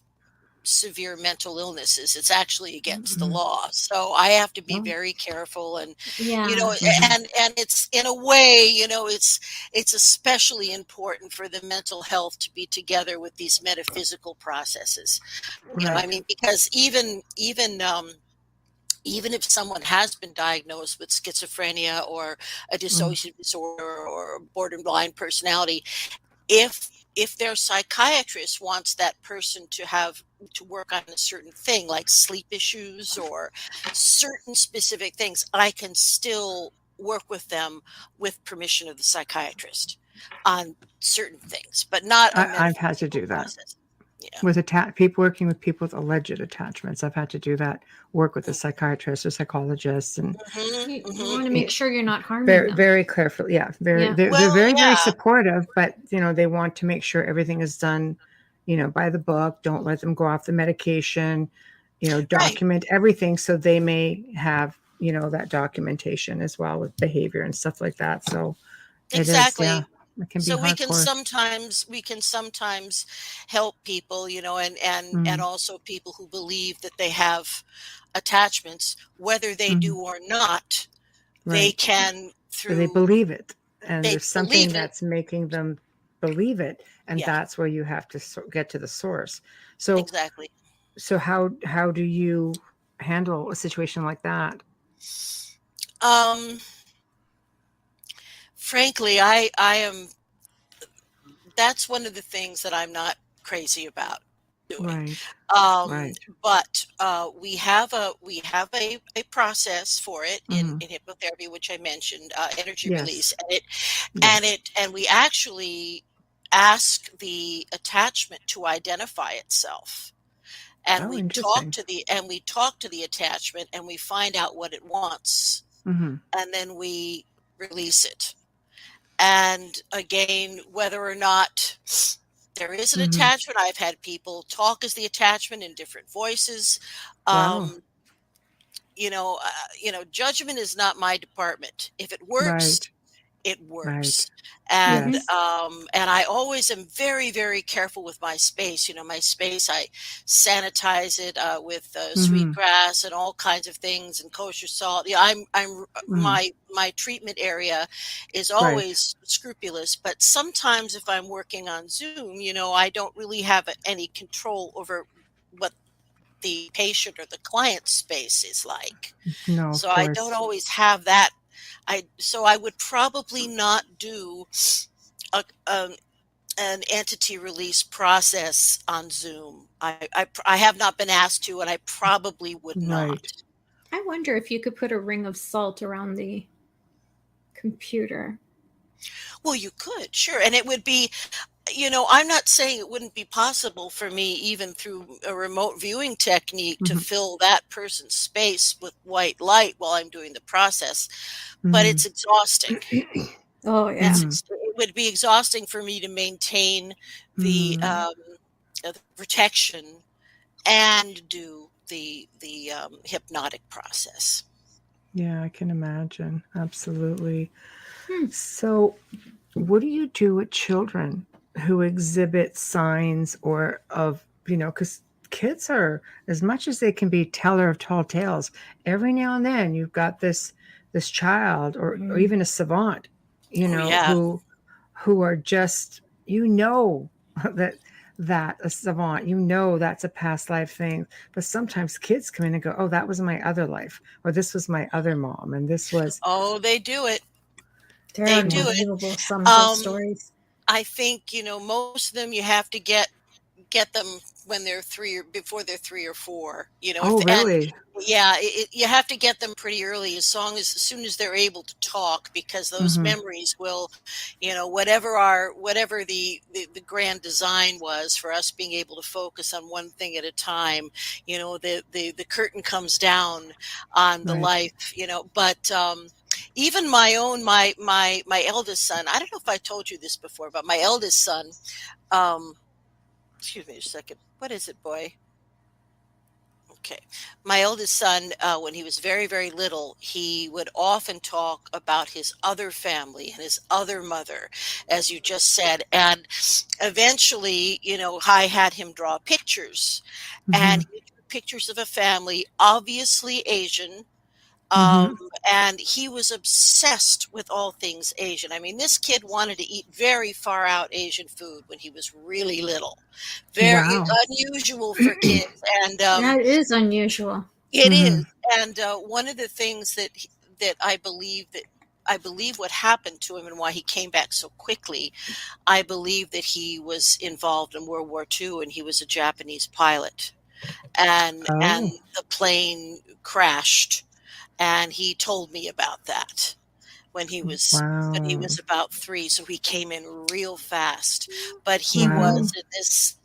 severe mental illnesses. It's actually against the law, so I have to be very careful, and and it's in a way, it's especially important for the mental health to be together with these metaphysical processes. I mean, because even if someone has been diagnosed with schizophrenia or a dissociative disorder or borderline personality, if their psychiatrist wants that person to work on a certain thing like sleep issues or certain specific things, I can still work with them with permission of the psychiatrist on certain things, but not. I've had to do that. With people working with people with alleged attachments. I've had to do that, work with a psychiatrist or psychologist, and you want to make sure you're not harming them. Very careful. Yeah, they're very supportive, but they want to make sure everything is done, by the book. Don't let them go off the medication. Document everything so they may have that documentation as well with behavior and stuff like that. So exactly. It is, it can be hardcore. we can sometimes help people, and also people who believe that they have attachments, whether they do or not. They can they believe it, and there's something that's making them believe it, and that's where you have to get to the source. So exactly. So how do you handle a situation like that? Frankly, I am. That's one of the things that I'm not crazy about doing. But we have a process for it in hypnotherapy, which I mentioned, energy release, and we actually ask the attachment to identify itself. And we talk to the attachment, and we find out what it wants, and then we release it. And again, whether or not there is an attachment, I've had people talk as the attachment in different voices. Judgment is not my department. If it works, it works. And and I always am very, very careful with my space. My space, I sanitize it with sweetgrass and all kinds of things and kosher salt. My treatment area is always scrupulous, but sometimes if I'm working on Zoom, I don't really have any control over what the patient or the client's space is like. No, so I don't always have that. So I would probably not do an entity release process on Zoom. I have not been asked to, and I probably would not. I wonder if you could put a ring of salt around the computer. Well, you could, sure. And it would be, I'm not saying it wouldn't be possible for me, even through a remote viewing technique, to fill that person's space with white light while I'm doing the process, but it's exhausting. Oh yeah. It would be exhausting for me to maintain the protection and do the hypnotic process. Yeah, I can imagine. Absolutely. So, what do you do with children who exhibit signs or of, because kids are, as much as they can be teller of tall tales, every now and then you've got this child or even a savant, Oh yeah. who are just, that a savant, that's a past life thing. But sometimes kids come in and go, oh, that was my other life, or this was my other mom, and this was. Oh, they do it. They're They do it. unbelievable, some of those stories. I think, most of them you have to get them when they're before they're 3 or 4, Oh, really? and yeah, you have to get them pretty early, as soon as they're able to talk, because those memories will, whatever the grand design was for us being able to focus on one thing at a time, the curtain comes down on the Right. life, but, even my eldest son, I don't know if I told you this before, but my eldest son, excuse me a second. What is it, boy? Okay. My eldest son, when he was very, very little, he would often talk about his other family and his other mother, as you just said. And eventually, I had him draw pictures, and he drew pictures of a family, obviously Asian. And he was obsessed with all things Asian. I mean, this kid wanted to eat very far out Asian food when he was really little. Very Wow. unusual for kids. And That is unusual. it is. And one of the things that I believe what happened to him and why he came back so quickly, I believe that he was involved in World War II and he was a Japanese pilot. And the plane crashed. And he told me about that when he was about 3. So he came in real fast. But he was in this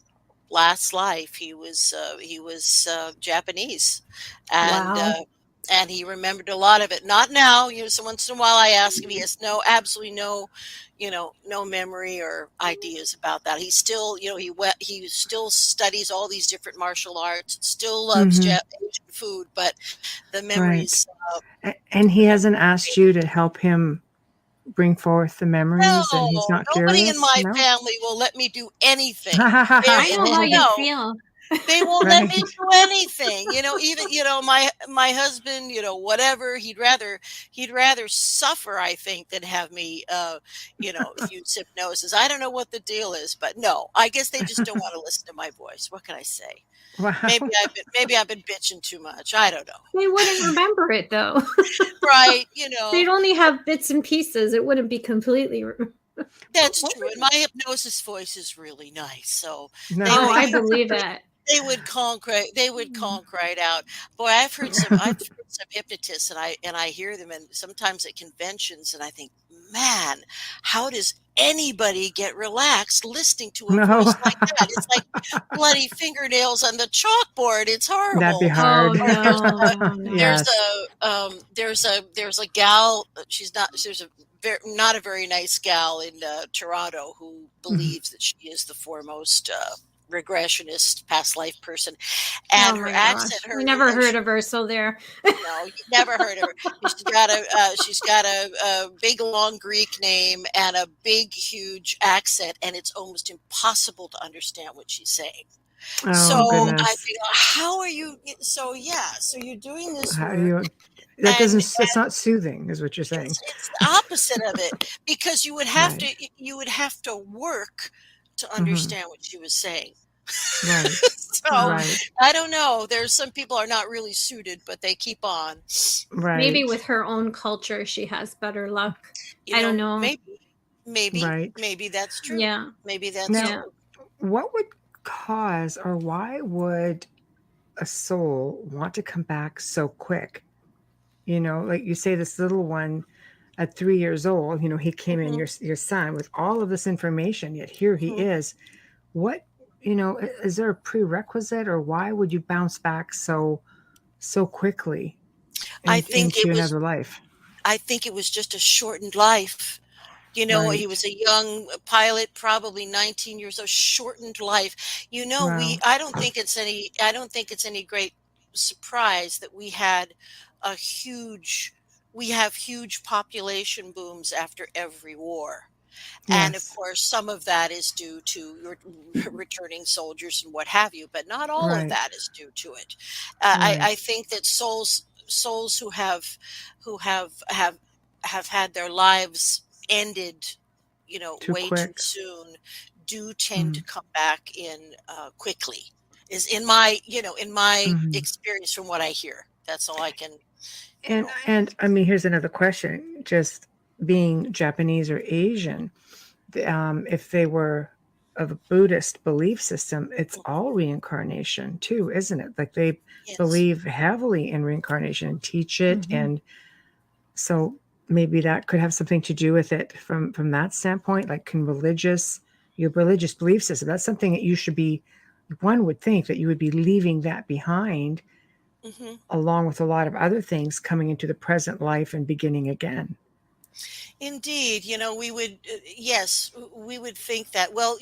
last life. He was Japanese, and he remembered a lot of it. Not now. So once in a while I ask him. He has absolutely no memory or ideas about that. He still, he still studies all these different martial arts. Still loves Asian food, but the memories. And he hasn't asked you to help him bring forth the memories, and he's not nobody curious? in my family will let me do anything. I know how you feel. They won't let me do anything, even, my husband, whatever, he'd rather suffer, I think, than have me, use hypnosis. I don't know what the deal is, but no, I guess they just don't want to listen to my voice. What can I say? Wow. Maybe I've been bitching too much. I don't know. They wouldn't remember it though. Right. They'd only have bits and pieces. It wouldn't be completely. That's true. And my hypnosis voice is really nice. So I believe it. They would conk right out. Boy, I've heard some hypnotists, and I hear them, and sometimes at conventions, and I think, man, how does anybody get relaxed listening to a voice like that? It's like bloody fingernails on the chalkboard. It's horrible. That'd be hard. There's a gal. She's not a very nice gal in Toronto who believes that she is the foremost regressionist past life person, and her accent. We never heard of her, so there. No, you never heard of her. She's got a big long Greek name and a big huge accent, and it's almost impossible to understand what she's saying. Goodness. I think, how are you? So you're doing this. How do you? That it's not soothing, is what you're saying. It's the opposite of it, because you would have to work to understand what she was saying. Right. I don't know. There's some people are not really suited, but they keep on. Right. Maybe with her own culture, she has better luck. I don't know. Maybe that's true. Yeah. Maybe that's true. What would cause, or why would a soul want to come back so quick? Like you say, this little one at 3 years old, he came in, your son, with all of this information, yet here he is. What, is there a prerequisite, or why would you bounce back so quickly into another life? I think it was just a shortened life. He was a young pilot, probably 19 years old, shortened life. Wow. I don't think it's any great surprise that we have huge population booms after every war. And of Yes. course, some of that is due to returning soldiers and what have you, but not all of Right. that is due to it. Right. I think that souls who have had their lives ended, Too way too quick. soon, do tend to come back in quickly. Is in my Mm-hmm. experience from what I hear. That's all I can. And I mean, here's another question. Just being Japanese or Asian, if they were of a Buddhist belief system, it's all reincarnation too, isn't it? Like they Yes. believe heavily in reincarnation and teach it, and so maybe that could have something to do with it from that standpoint. Like, your religious belief system, that's something that you should be. One would think that you would be leaving that behind, Hmm. along with a lot of other things coming into the present life and beginning again. Indeed, yes, we would think that. Well,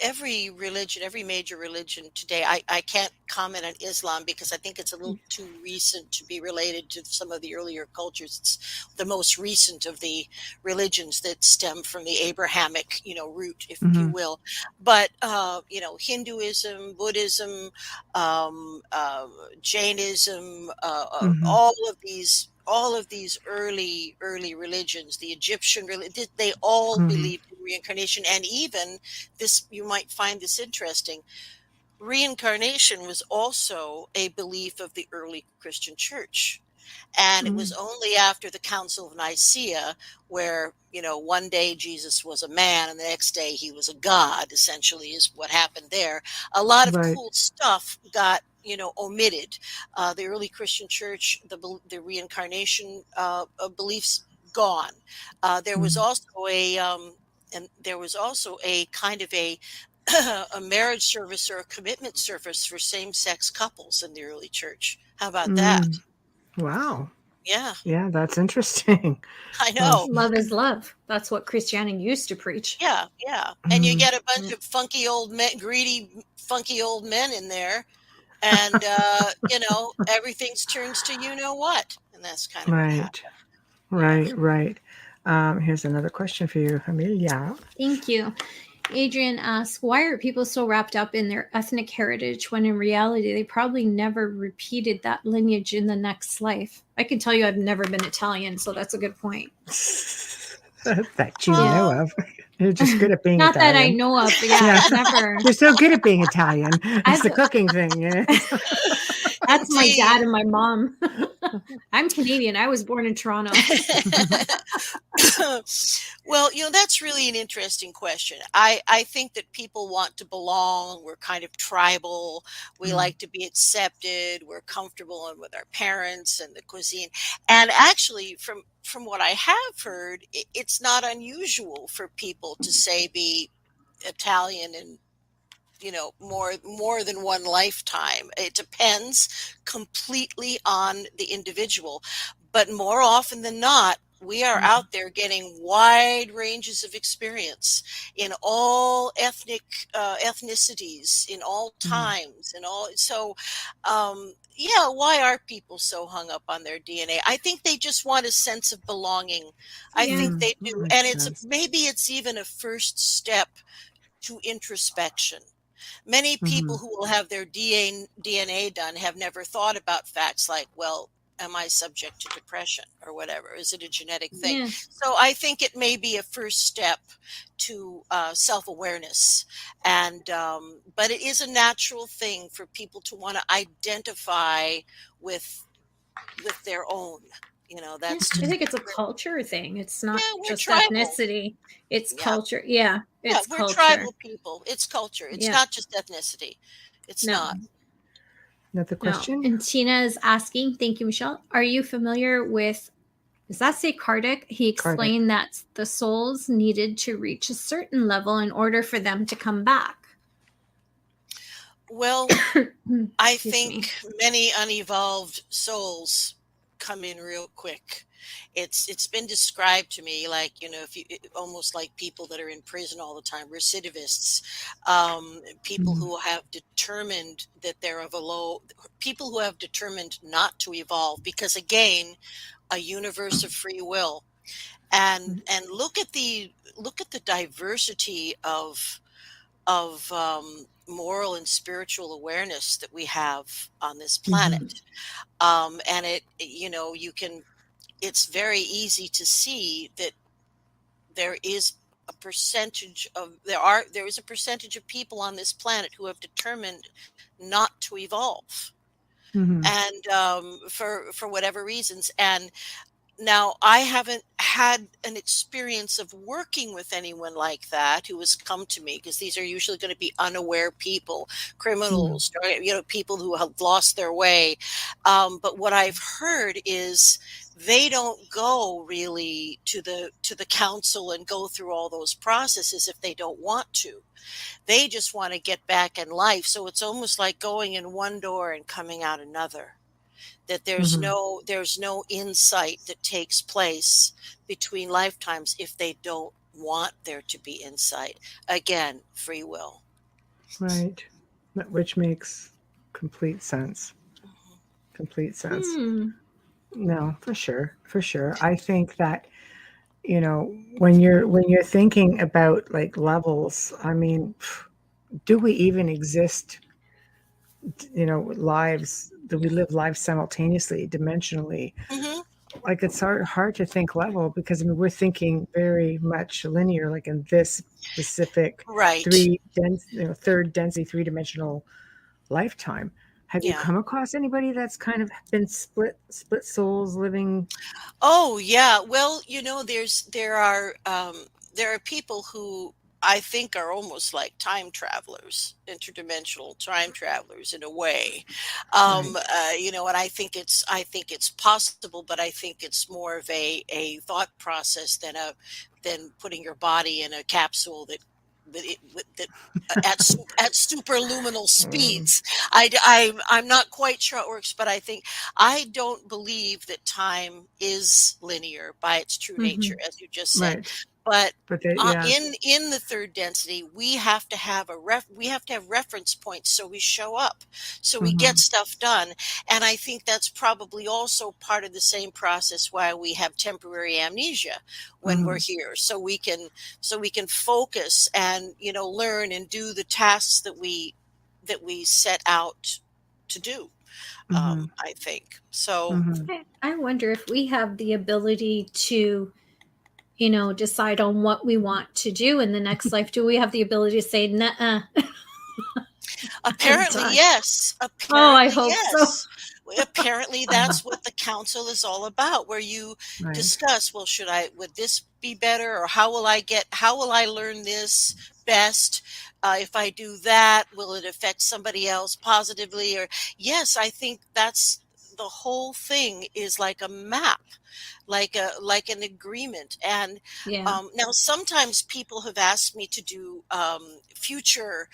every religion, every major religion today, I can't comment on Islam because I think it's a little too recent to be related to some of the earlier cultures. It's the most recent of the religions that stem from the Abrahamic, root, if you Mm-hmm. will. But, Hinduism, Buddhism, Jainism, Mm-hmm. all of these early religions, the Egyptian religion, they all Mm-hmm. believed in reincarnation. And even this, you might find this interesting, reincarnation was also a belief of the early Christian church. And it was only after the Council of Nicaea where, one day Jesus was a man and the next day he was a god, essentially, is what happened there. A lot of Right. cool stuff got, omitted. The early Christian church, the reincarnation beliefs, gone. There was Mm-hmm. also a kind of a a marriage service or a commitment service for same-sex couples in the early church. How about that? Wow. Yeah, Yeah, that's interesting. I Well, know. Love is love. That's what Christianity used to preach. Yeah, yeah. And you mm, get a bunch of funky old men, greedy, funky old men in there, and everything's turns to what, and that's kind of what right, happened. Yeah. right. Here's another question for you, Amelia. Thank you. Adrian asks, why are people so wrapped up in their ethnic heritage when in reality they probably never repeated that lineage in the next life? I can tell you I've never been Italian, so that's a good point. That you know Well, of. You're just good at being Not that I Italian. know of, but yeah, I've never. You're so good at being Italian. It's the I've, cooking thing. Yeah. that's my indeed. dad and my mom. I'm Canadian. I was born in Toronto. Well, that's really an interesting question. I think that people want to belong. We're kind of tribal. We Mm, like to be accepted. We're comfortable with our parents and the cuisine. And actually, from what I have heard, it's not unusual for people to say be Italian and more than one lifetime. It depends completely on the individual, but more often than not, we are mm, out there getting wide ranges of experience in all ethnicities, in all mm. times, and all. So, yeah, why are people so hung up on their DNA? I think they just want a sense of belonging. I Yeah. think they That do, makes and sense. maybe it's even a first step to introspection. Many Mm-hmm. people who will have their DNA done have never thought about facts like, well, am I subject to depression or whatever? Is it a genetic thing? Yeah. So I think it may be a first step to self-awareness, and but it is a natural thing for people to want to identify with their own. Yeah, That's I just think it's a culture thing. It's not yeah, we're just tribal. ethnicity. It's Yeah, culture. Yeah, yeah, it's we're culture. tribal people. It's culture. It's Yeah. not just ethnicity. It's No, not. Another no. question? And Tina is asking, thank you, Michelle. Are you familiar with, does that say Kardec? He Kardec. explained that the souls needed to reach a certain level in order for them to come back. Well, I Excuse me. think many unevolved souls come in real quick. It's been described to me like, if you almost like people that are in prison all the time, recidivists, people Mhm. who have determined that they're of a low, people who have determined not to evolve because, again, a universe of free will. And look at the diversity of moral and spiritual awareness that we have on this Mhm. planet. And it's very easy to see that there is there is a percentage of people on this planet who have determined not to evolve, Mhm. and for whatever reasons. And now, I haven't had an experience of working with anyone like that who has come to me, because these are usually going to be unaware people, Mhm. criminals, or, people who have lost their way. But what I've heard is they don't go really to the council and go through all those processes if they don't want to. They just want to get back in life. So it's almost like going in one door and coming out another, that Mhm. there's no insight that takes place between lifetimes if they don't want there to be insight. Again, free will. Right. Which makes complete sense. Mhm. Complete sense. Hmm. No, for sure. For sure. I think that, when you're thinking about like levels, I mean, do we even exist, lives? Do we live lives simultaneously, dimensionally? Mhm. Like it's hard to think level, because I mean we're thinking very much linear, like in this specific Right. third density, three-dimensional lifetime. Have you Yeah. come across anybody that's kind of been split souls living? Oh, yeah. Well, there are people who I think are almost like time travelers, interdimensional time travelers in a way. Right. And I think it's possible, but I think it's more of a thought process than putting your body in a capsule that at superluminal Um, speeds. I'm not quite sure how it works, but I don't believe that time is linear by its true nature, Hmm. as you just said. right. But But yeah. in the third density, we have to have reference points, so we show up, so we get Hmm. stuff done. And I think that's probably also part of the same process why we have temporary amnesia when we're Hmm. here, so we can focus and learn and do the tasks that we set out to do. Hmm. I think so. Hmm. I wonder if we have the ability to, decide on what we want to do in the next life. Do we have the ability to say, nah, I'm Apparently, done? yes. Oh, I Apparently, hope so. yes. Apparently, that's what the council is all about, where you Right. discuss, well, would this be better, or how will I learn this best? If I do that, will it affect somebody else positively? Or, yes, I think that's the whole thing is like a map, like an agreement. And Yeah. now sometimes people have asked me to do future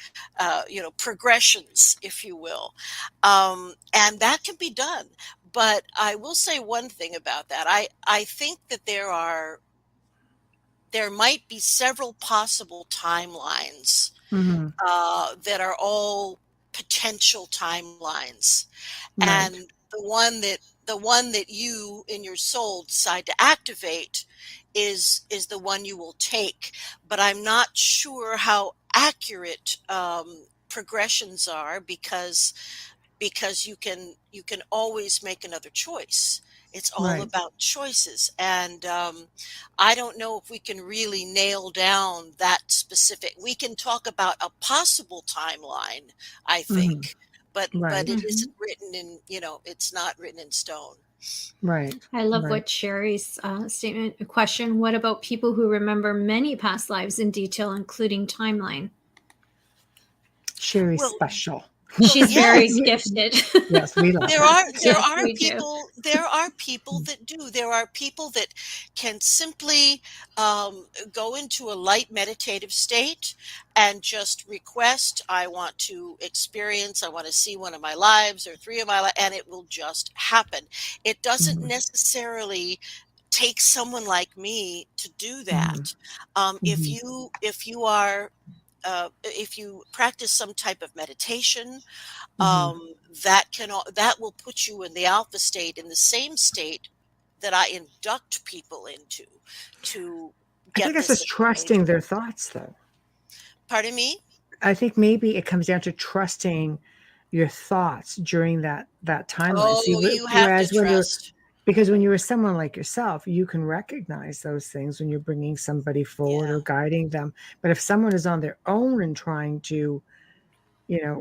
progressions, if you will, and that can be done. But I will say one thing about that. I think that there might be several possible timelines Hmm. that are all potential timelines, Right. and the one that you in your soul decide to activate is the one you will take. But I'm not sure how accurate progressions are, because you can always make another choice. It's all Right. about choices. And I don't know if we can really nail down that specific. We can talk about a possible timeline, I Hmm. think, but Right. it Hmm. isn't written in, it's not written in stone. Right. I love Right. what Sherry's statement, a question. What about people who remember many past lives in detail, including timeline? Sherry's Well, special. So She's very yes, gifted. Yes, we love there her. are there Yes, are we do. people that do. There are people that can simply go into a light meditative state and just request, I want to experience, I want to see one of my lives or three of my lives, and it will just happen. It doesn't Mhm, necessarily take someone like me to do mhm, that. mhm, If you practice some type of meditation, mhm. that will put you in the alpha state, in the same state that I induct people into to I think get that's this just trusting information. their thoughts, though. Pardon me? I think maybe it comes down to trusting your thoughts during that timeline. See, Oh, you have to whereas when you're trust. because when you're someone like yourself, you can recognize those things when you're bringing somebody forward Yeah. or guiding them. But if someone is on their own and trying to,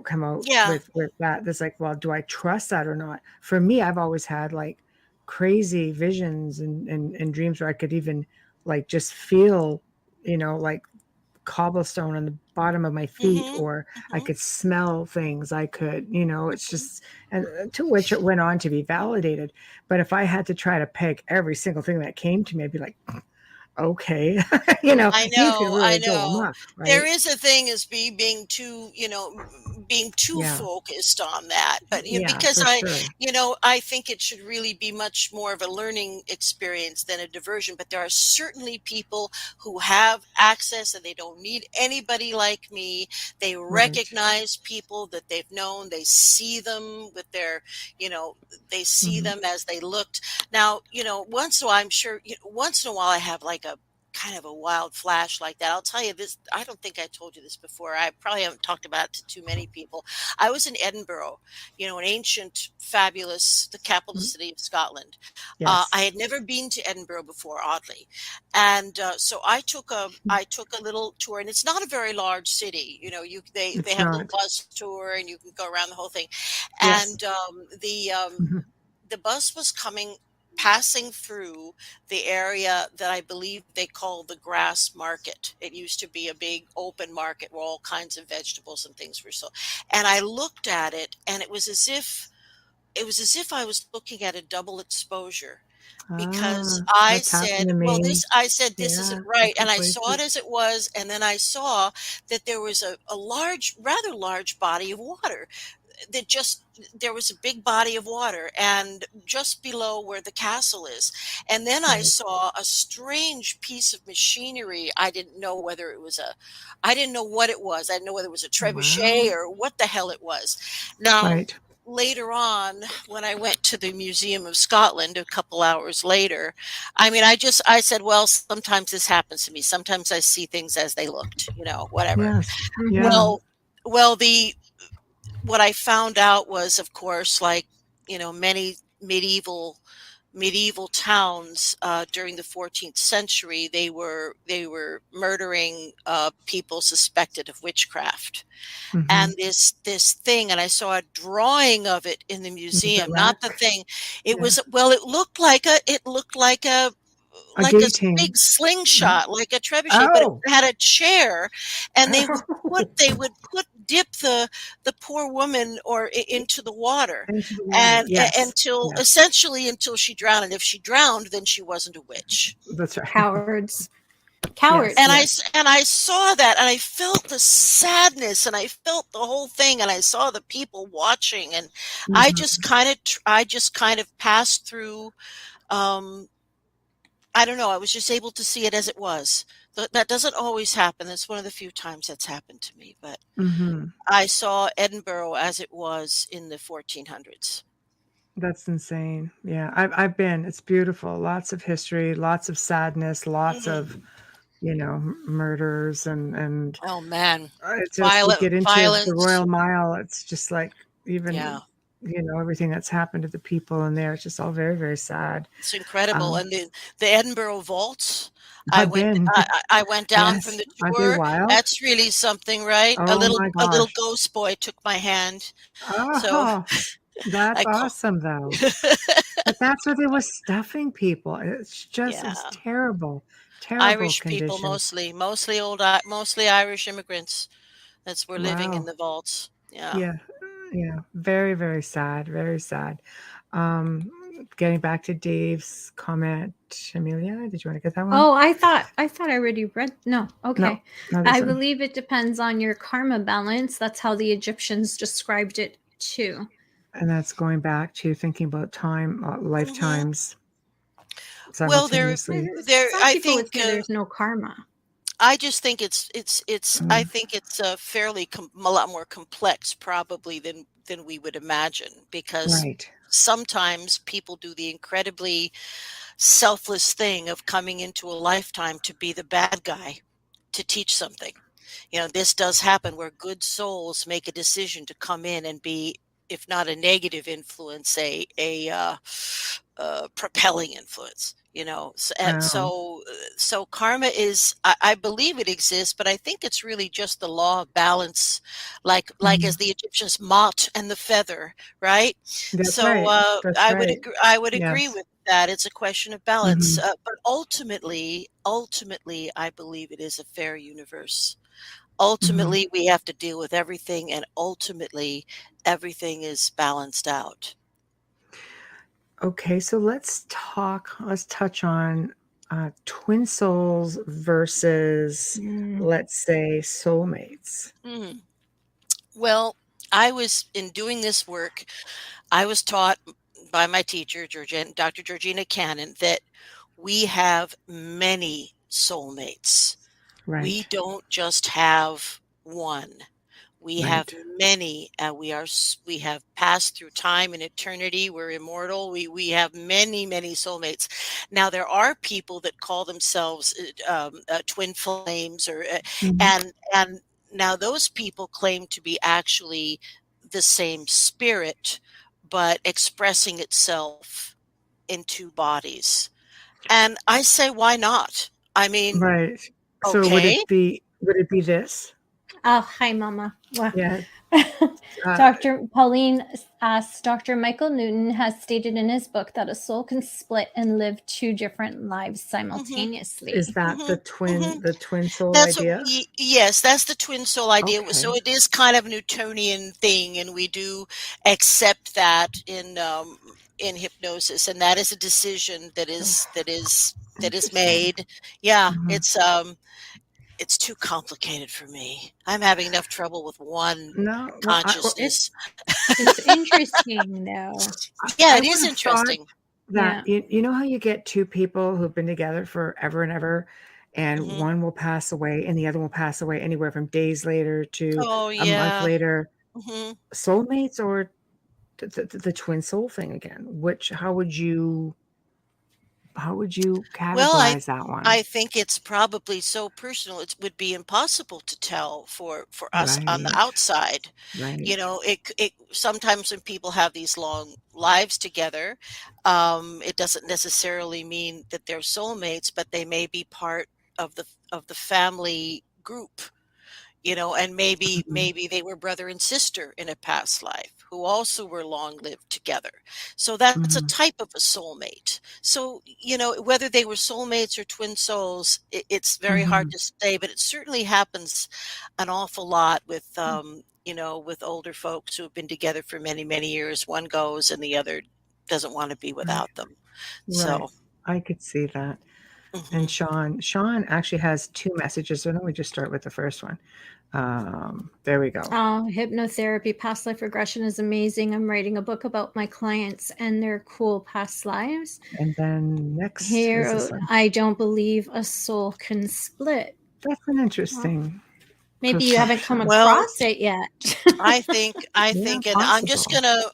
come out Yeah. with that, that's like, well, do I trust that or not? For me, I've always had like crazy visions and dreams where I could even like just feel, like cobblestone on the bottom of my feet, Mhm. or I Mhm. could smell things. I could, it's just, and to which it went on to be validated. But if I had to try to peg every single thing that came to me, I'd be like, okay, you could I really go know. amok, There right? is a thing as being too, being too Yeah. focused on that. But Yeah, because for sure. I think it should really be much more of a learning experience than a diversion. But there are certainly people who have access and they don't need anybody like me. They Right. recognize people that they've known. They see them with their, you know, they see Hmm. them as they looked. Now, once in a while, I'm sure, once in a while I have like a kind of a wild flash like that. I'll tell you this. I don't think I told you this before. I probably haven't talked about it to too many people. I was in Edinburgh, an ancient, fabulous, the capital city of Scotland. I Yes. had never been to Edinburgh before, oddly, and so I took a little tour, and it's not a very large city. They It's have a little not. bus tour, and you can go around the whole thing, Yes. and Hmm. the bus was passing through the area that I believe they call the grass market. It used to be a big open market where all kinds of vegetables and things were sold. And I looked at it, and it was as if I was looking at a double exposure, because I That's happened said, to well, me. this isn't Yeah, right. And different I saw it places. as it was. And then I saw that there was a large, rather large body of water, that just there was a big body of water and just below where the castle is. And then I Right. saw a strange piece of machinery. I didn't know what it was. I didn't know whether it was a trebuchet Wow. or what the hell it was. Now, Right. later on, when I went to the Museum of Scotland a couple hours later, I said, well, sometimes this happens to me. Sometimes I see things as they looked, whatever. Yes. Mhm. Yeah. Well, the what I found out was, of course, like, many medieval towns during the 14th century, they were murdering people suspected of witchcraft. Hmm. And this thing, and I saw a drawing of it in the The museum, not the rack. thing. It Yeah. was well, it looked like a A like a guillotine. big slingshot, like a trebuchet, but it Oh. had a chair, and they would dip the poor woman into the water, Into the water. and Yes. until Yes. essentially until she drowned. And if she drowned, then she wasn't a witch. That's right. Cowards. Yes. Cowards. Yes. And I saw that, and I felt the sadness, and I felt the whole thing, and I saw the people watching, and Hmm. I just kind of passed through. Um, I don't know. I was just able to see it as it was. That doesn't always happen. That's one of the few times that's happened to me. But Hmm. I saw Edinburgh as it was in the 1400s. That's insane. Yeah. I've been. It's beautiful. Lots of history, lots of sadness, lots of, Mhm. murders and Oh man, it's just you violent get into the violence. Royal Mile, it's just like Yeah, even, everything that's happened to the people in there, it's just all very, very sad. it's incredible. Um, And the Edinburgh vaults. I I've went been. I went down from Yes. the Aren't they tour. wild? That's really something, right? A Oh little my a little gosh. ghost boy took my hand. So Oh, that's I call awesome though. But that's where they were stuffing people. It's yeah. terrible, terrible Irish people conditions. mostly Irish immigrants that were living in Wow. the vaults. Yeah. Yeah. Yeah, very, very sad, very sad. Um, Getting back to Dave's comment, Amelia, did you want to get that one? Oh, I thought I already read. No, okay. No, this I one. believe it depends on your karma balance. That's how the Egyptians described it too. And that's going back to thinking about time, lifetimes Well, simultaneously. Some I people would think say there's no karma. I just think I Mm, think it's fairly a lot more complex probably than we would imagine, because right. sometimes people do the incredibly selfless thing of coming into a lifetime to be the bad guy, to teach something. This does happen where good souls make a decision to come in and be, if not a negative influence, a propelling influence. Wow. So karma is, I believe it exists, but I think it's really just the law of balance, like Mhm. as the Egyptians, Mot and the feather, right? That's So right. That's right. I would agree Yes. with that. It's a question of balance, Hmm. but ultimately, I believe it is a fair universe. Hmm. Ultimately, we have to deal with everything, and ultimately, everything is balanced out. Okay, so let's touch on twin souls versus, Mm. let's say, soulmates. Mhm. Well, I was in doing this work, I was taught by my teacher, Dr. Georgina Cannon, that we have many soulmates. We Right. don't just have one. We have Right. many, we have passed through time and eternity. We're immortal. We have many, many soulmates. Now there are people that call themselves twin flames, Hmm. and now those people claim to be actually the same spirit, but expressing itself in two bodies. And I say, why not? I mean, Right. So okay. would it be this? Oh, hi, Mama. Well, Yeah. Uh, Dr. Pauline asks, Dr. Michael Newton has stated in his book that a soul can split and live two different lives Mhm, is simultaneously. that mhm, mhm. the twin soul That's what idea? yes, that's the twin soul idea. So Okay. it is kind of a Newtonian thing, and we do accept that in hypnosis, and that is a decision that is Interesting. made. Yeah, Hmm. it's too complicated for me. I'm having enough trouble with one No, well, consciousness. It's interesting, though. Yeah, I it would is have thought interesting. that Yeah. you know how you get two people who've been together forever and ever, and Hmm. one will pass away and the other will pass away anywhere from days later to Oh a month yeah. later. Hmm. Soulmates or the twin soul thing again? Which how would you Well, categorize that one? I think it's probably so personal, it would be impossible to tell for us on the Right, outside. right. It sometimes when people have these long lives together, it doesn't necessarily mean that they're soulmates, but they may be part of the family group, and maybe Mhm, they were brother and sister in a past life who also were long lived together. So that's a mhm, type of a soulmate. So whether they were soulmates or twin souls, it's very hard mhm. to say, but it certainly happens an awful lot with with older folks who have been together for many, many years. One goes and the other doesn't want to be Right, without them. right. So I could see that. And mhm. Sean actually has two messages. So why don't we just start with the first one? There we go. Hypnotherapy, past life regression is amazing. I'm writing a book about my clients and their cool past lives. And then next is this Here, one. I don't believe a soul can split. That's an Well, interesting maybe you haven't come perception. Well, across it yet. Yeah, I think, and possible.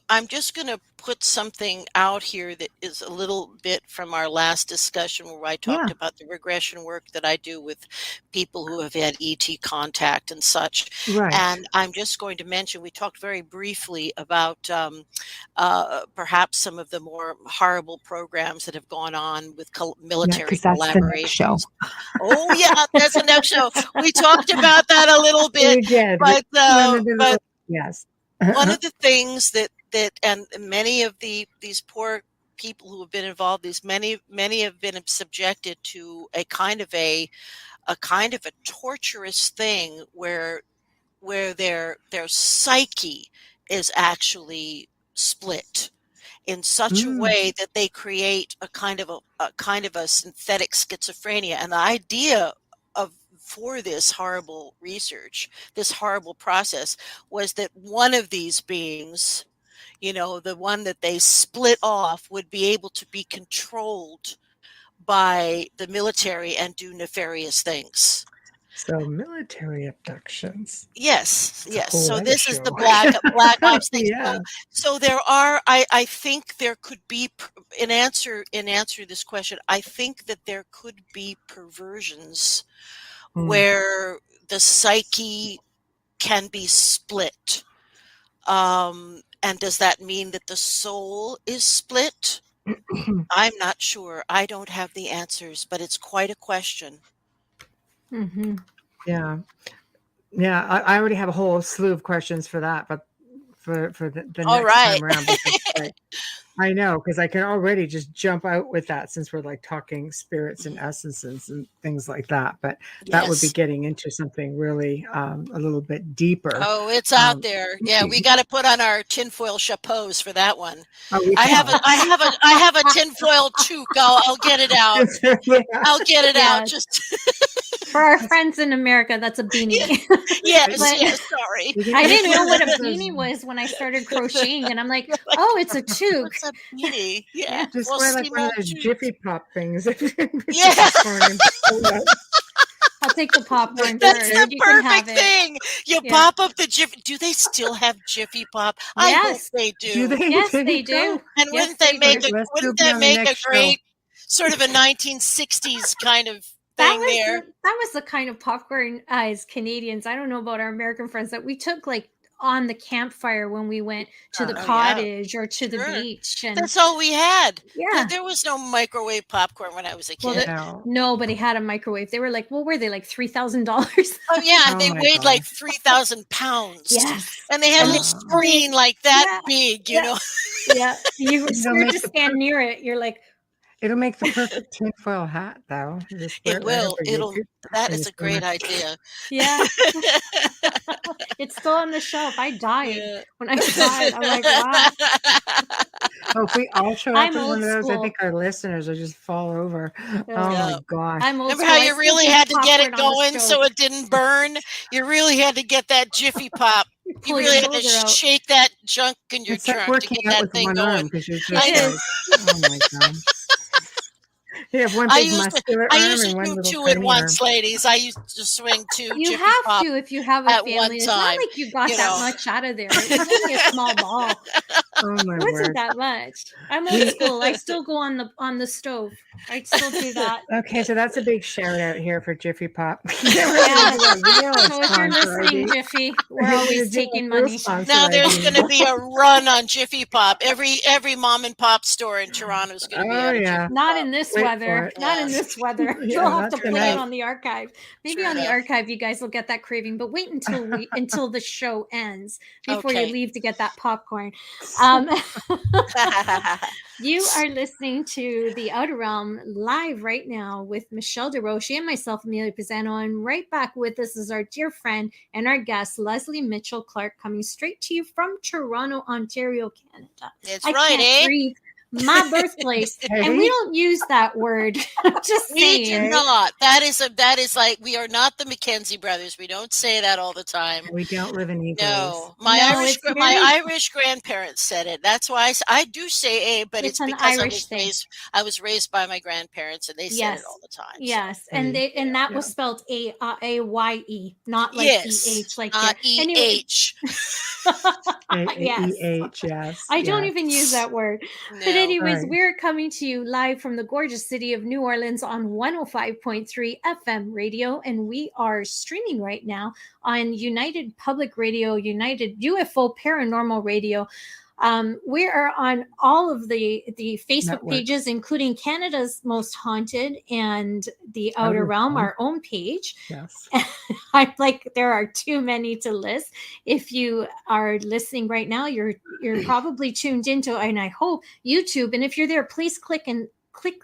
I'm just gonna put something out here that is a little bit from our last discussion where I talked Yeah, about the regression work that I do with people who have had ET contact and such. right. And I'm just going to mention, we talked very briefly about perhaps some of the more horrible programs that have gone on with Yeah, military because that's the next show. collaborations. Oh yeah, that's the next show. We talked about that a little bit, We did. We but went into the yes. one of the things that and many of these poor people who have been involved, these many have been subjected to a kind of a torturous thing where their psyche is actually split in such a way that they create a kind of a synthetic schizophrenia. And the idea for this horrible research, this horrible process, was that one of these beings, the one that they split off, would be able to be controlled by the military and do nefarious things. So military abductions. Yes. So this is the show. black ops thing. Yeah. So there are. I think there could be, in answer to this question, I think that there could be perversions where the psyche can be split. And does that mean that the soul is split? I'm not sure. I don't have the answers, but it's quite a question. Mm-hmm. Yeah. I already have a whole slew of questions for that, but for the next time around. Because, I know, because I can already just jump out with that, since we're like talking spirits and essences and things like that. But that would be getting into something really a little bit deeper. Oh, it's out there. Yeah, we got to put on our tinfoil chapeaus for that one. Oh, I have a tinfoil toque. I'll get it out. I'll get it out. Just for our friends in America, that's a beanie. Yes. Sorry, I didn't know what a beanie was when I started crocheting, and I'm like, oh, it's a toque. What's a beanie? Yeah, just wear like one of those Jiffy Pop things. Yeah. I'll take the popcorn. That's the perfect thing. You pop up the Jiffy. Do they still have Jiffy Pop? I hope they do. Yes, they do. And wouldn't that make a great sort of a 1960s kind of thing there? That was the kind of popcorn as Canadians. I don't know about our American friends that we took like on the campfire when we went to the cottage or to the beach. And that's all we had. Yeah. There was no microwave popcorn when I was a kid. Well, nobody had a microwave. They were like, well, were they like $3,000? Oh, yeah. They weighed like 3,000 pounds. Yes. And they had a little screen like that big, you know. Yeah. You were scared to stand near it. You're like, it'll make the perfect tinfoil hat, though. It will. That is a great idea. Yeah. It's still on the shelf. I died when I saw it. I'm like, wow. Oh, if we all show up in one of those, I think our listeners will just fall over. Oh my gosh. Remember how you really had to get it going so it didn't burn? You really had to get that Jiffy Pop. You really had to shake that junk in your trunk to get that thing going. Oh my God. You have one big muscular arm. I used to do two at once, ladies. I used to swing two. You have to if you have a family. It's not like you got that much out of there. It's only a small ball. Oh my word. It wasn't that much. I'm old school. I still go on the stove. I still do that. Okay, so that's a big shout out here for Jiffy Pop. So if you're listening, Jiffy, we're always taking money. Now there's going to be a run on Jiffy Pop. Every mom and pop store in Toronto is going to be out of Jiffy Not in this weather. Not in this weather. You'll have to play it on the archive. Maybe on the archive you guys will get that craving, but wait until the show ends before you leave to get that popcorn. You are listening to The Outer Realm live right now with Michelle DeRoche and myself, Amelia Pisano, and right back with us is our dear friend and our guest, Lesley Mitchell-Clarke, coming straight to you from Toronto, Ontario, Canada. That's right, breathe. My birthplace, and we don't use that word. Just saying. We do not. That is like, we are not the Mackenzie brothers. We don't say that all the time. We don't live in Eagles. No, my Irish grandparents said it. That's why I do say "a," but it's because I was raised by my grandparents, and they said it all the time. Yes, so. And that was spelled A-Y-E, not like E-H, like E-H. E-H, yes. I don't even use that word. No. But anyways, we're coming to you live from the gorgeous city of New Orleans on 105.3 FM radio, and we are streaming right now on United Public Radio, United UFO Paranormal Radio. We are on all of the Facebook pages, including Canada's Most Haunted and The Outer Realm, our own page. Yes. I'm like, there are too many to list. If you are listening right now, you're probably tuned into, and I hope, YouTube. And if you're there, please click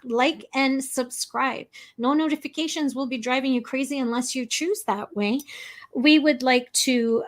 like and subscribe. No notifications will be driving you crazy unless you choose that way. We would like to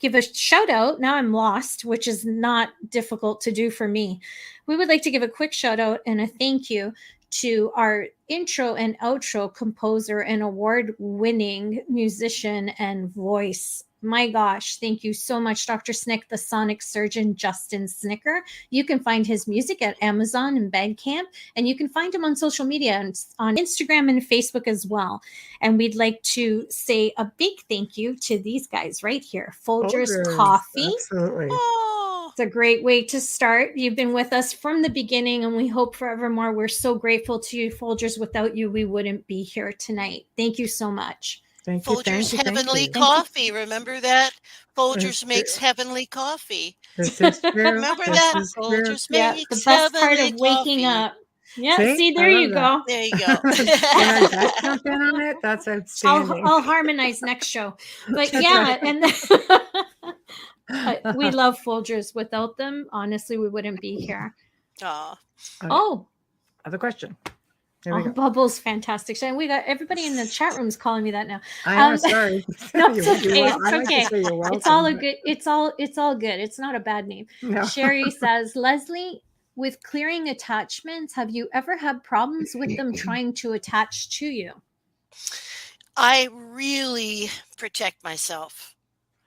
give a shout out. Now I'm lost, which is not difficult to do for me. We would like to give a quick shout out and a thank you to our intro and outro composer and award-winning musician and voice. My gosh, thank you so much, Dr. Snick, the sonic surgeon, Justin Snicker. You can find his music at Amazon and Bandcamp, and you can find him on social media on Instagram and Facebook as well. And we'd like to say a big thank you to these guys right here, Folgers Coffee. Absolutely. Oh, It's a great way to start. You've been with us from the beginning, and we hope forevermore. We're so grateful to you, Folgers. Without you, we wouldn't be here tonight. Thank you so much. Thank you. Folgers Thank you. Heavenly Coffee. Remember that? Folgers makes heavenly coffee. This is true. Remember This that? is true. Folgers Yeah, makes the best part heavenly of waking coffee. up. Yeah, See? see, I there you love go. There you go. Can I jump in on it? That's outstanding. I'll harmonize next show. But That's yeah, right. and we love Folgers. Without them, honestly, we wouldn't be here. Aw. Oh, Other question. There we go. Bubbles, fantastic. And we got everybody in the chat rooms calling me that now. I am sorry. No, it's okay. I It's like to okay. say you're welcome, It's all a but- good. It's all good. It's not a bad name. No. Sherry says, Lesley, with clearing attachments, have you ever had problems with them trying to attach to you? I really protect myself.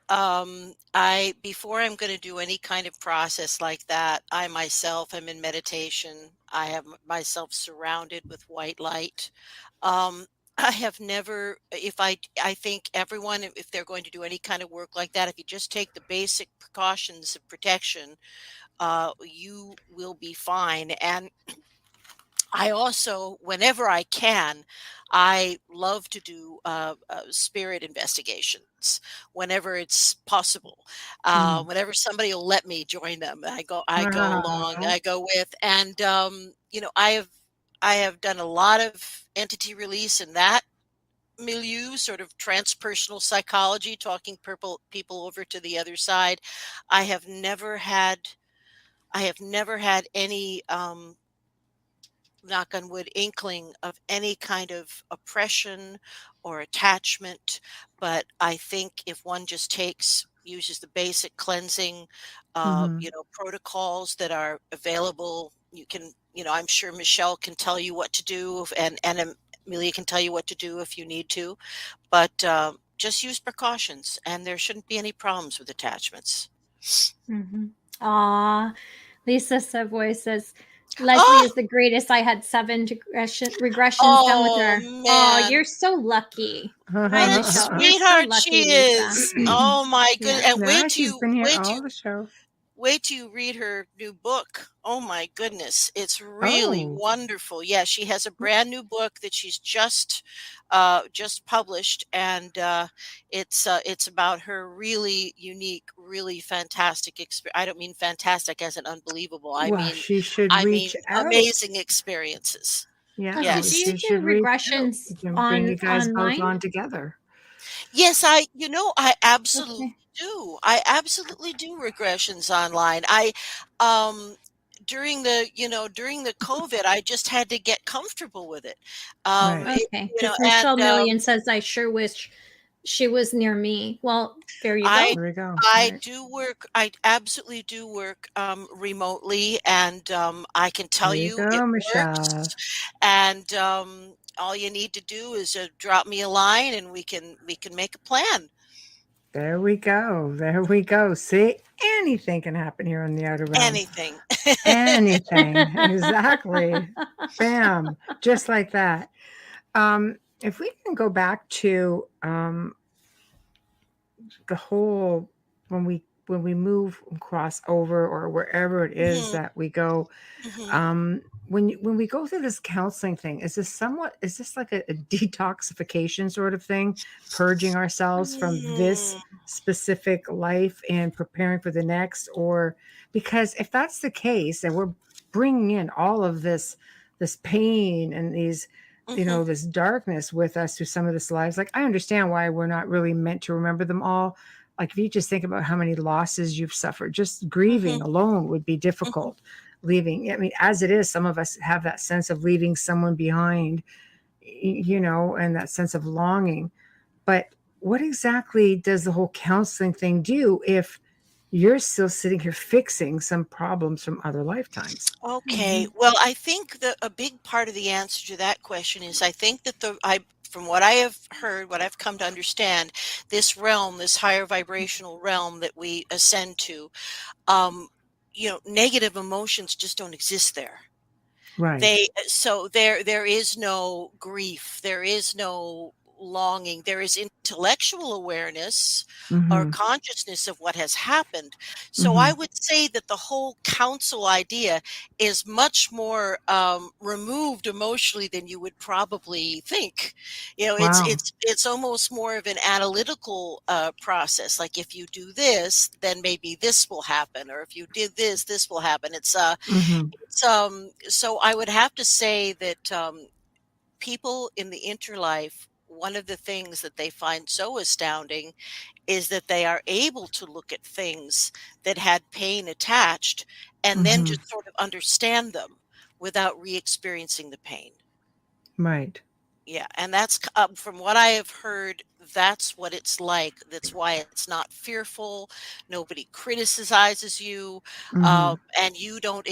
Before I'm going to do any kind of process like that, I myself am in meditation. I have myself surrounded with white light. I have never, I think everyone, if they're going to do any kind of work like that, if you just take the basic precautions of protection, you will be fine. And I also, whenever I can, I love to do spirit investigations whenever it's possible. Whenever somebody will let me join them, I go along, I go with, and I have done a lot of entity release in that milieu, sort of transpersonal psychology, talking people over to the other side. I have never had any knock on wood inkling of any kind of oppression or attachment, but I think if one just uses the basic cleansing protocols that are available, you can, I'm sure Michelle can tell you what to do, and Amelia can tell you what to do if you need to, but just use precautions and there shouldn't be any problems with attachments. Lisa Savoy says, Lesley is the greatest. I had 7 regressions done with her. Man. Oh, you're so lucky. What a sweetheart she is. Oh my goodness. And she's been here all the show. Wait till you read her new book. Oh my goodness. It's really wonderful. Yeah, she has a brand new book that she's just published, and it's about her really unique, really fantastic experience. I don't mean fantastic as in unbelievable. I mean she should reach out. Amazing experiences. Yeah. Yes. Do you do regressions bring you guys online? both on together. Yes, I absolutely do. I absolutely do regressions online. During the COVID, I just had to get comfortable with it. Okay. Michelle Million says, I sure wish she was near me. Well, there you go. There we go. I absolutely do work remotely, and I can tell you it works. And all you need to do is drop me a line, and we can make a plan. There we go. There we go. See, anything can happen here on the Outer Realm. Anything. Anything. Exactly. Bam. Just like that. If we can go back to the whole when we move and cross over or wherever it is that we go, when we go through this counseling thing, is this like a detoxification sort of thing, purging ourselves from this specific life and preparing for the next? Or because if that's the case, and we're bringing in all of this pain and these, this darkness with us through some of this lives, like I understand why we're not really meant to remember them all. Like if you just think about how many losses you've suffered, just grieving alone would be difficult. Leaving, I mean, as it is, some of us have that sense of leaving someone behind, and that sense of longing. But what exactly does the whole counseling thing do if you're still sitting here fixing some problems from other lifetimes? Okay. Well, I think that a big part of the answer to that question is I think that from what I have heard, what I've come to understand, this realm, this higher vibrational realm that we ascend to, um, negative emotions just don't exist there. Right. So there is no grief, there is no longing, there is intellectual awareness or Mm-hmm. consciousness of what has happened. So I Mm-hmm. would say that the whole council idea is much more removed emotionally than you would probably think. It's Wow. it's almost more of an analytical process. Like if you do this, then maybe this will happen, or if you did this, this will happen. Mm-hmm. So I would have to say that people in the interlife, one of the things that they find so astounding is that they are able to look at things that had pain attached and then Mm-hmm. just sort of understand them without re-experiencing the pain. Right. Yeah, and that's from what I have heard, that's what it's like. That's why it's not fearful. Nobody criticizes you, Mm-hmm. and you don't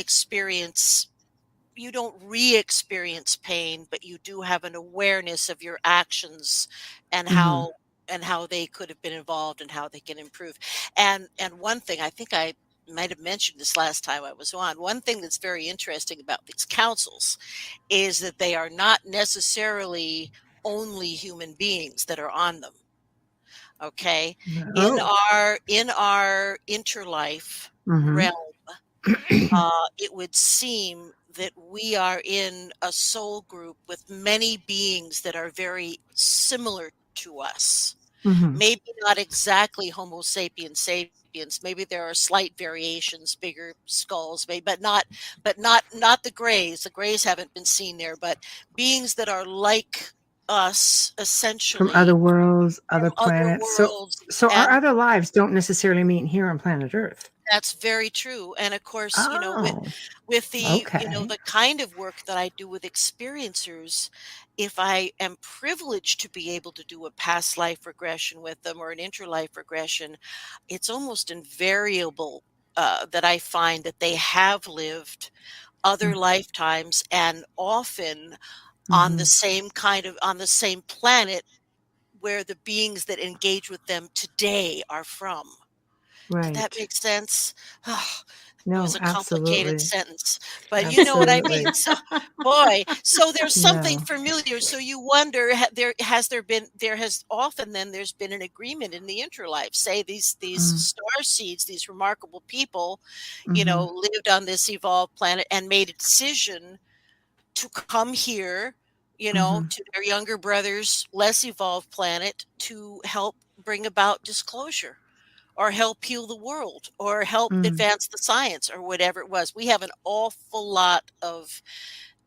re-experience pain, but you do have an awareness of your actions and Mm-hmm. how they could have been involved and how they can improve. And one thing I think I might have mentioned this last time I was on. One thing that's very interesting about these councils is that they are not necessarily only human beings that are on them. Okay. In Oh. our interlife Mm-hmm. realm, it would seem that we are in a soul group with many beings that are very similar to us. Mm-hmm. Maybe not exactly Homo sapiens sapiens. Maybe there are slight variations, bigger skulls, maybe, but not the Greys. The Greys haven't been seen there, but beings that are like us From other essentially worlds, other from other planets. So, worlds. so our And other lives don't necessarily mean here on planet Earth. that's very true. And of course, Oh, with the, okay. the kind of work that I do with experiencers, if I am privileged to be able to do a past life regression with them or an interlife regression, it's almost invariable that I find that they have lived other lifetimes and often on Mm-hmm. on the same planet where the beings that engage with them today are from. Did that Right. make sense? It was No, a complicated absolutely. sentence, but you know what I mean. Absolutely. So, boy, so there's something No. familiar. So you wonder, there has been an agreement in the interlife. Say these Mm, star seeds, these remarkable people, mhm, lived on this evolved planet and made a decision to come here, mhm, to their younger brothers, less evolved planet to help bring about disclosure or help heal the world or help mm, advance the science or whatever it was. We have an awful lot of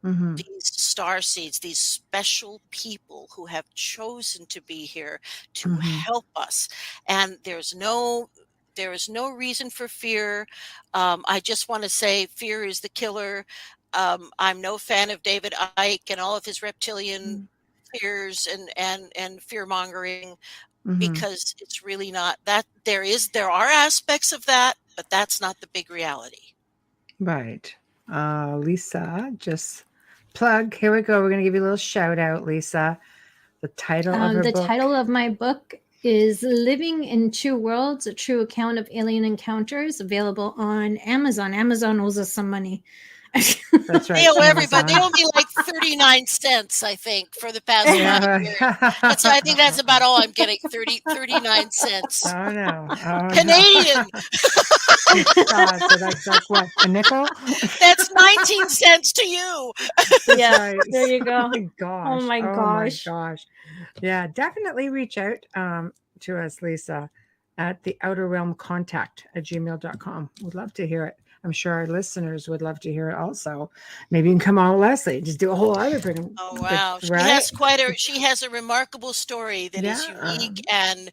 mhm, these star seeds, these special people who have chosen to be here to mhm, help us. And there is no reason for fear. I just want to say fear is the killer. I'm no fan of David Icke and all of his reptilian fears and fear mongering, mhm. because it's really not that. There are aspects of that, but that's not the big reality. Right. Lisa, just plug. Here we go. We're going to give you a little shout out, Lisa. The title of her The book. title of my book is Living in Two Worlds, A True Account of Alien Encounters, available on Amazon. Amazon owes us some money. That's They right. owe everybody. They Amazon. owe me like 39 cents, I think, for the past 5 years. I think Yeah. that's about all I'm getting. 39 cents. Oh no. Oh Canadian. no. So that's like what? A nickel? That's 19 cents to you. That's Yeah, right. there you Oh go. my Oh gosh. my Oh my gosh. gosh. Yeah, definitely reach out to us, Lisa, at the outer realm contact at gmail.com. We'd love to hear it. I'm sure our listeners would love to hear it also. Maybe you can come on with Lesley. Just do a whole other freaking, Oh wow. right? She has a remarkable story that is Yeah. unique and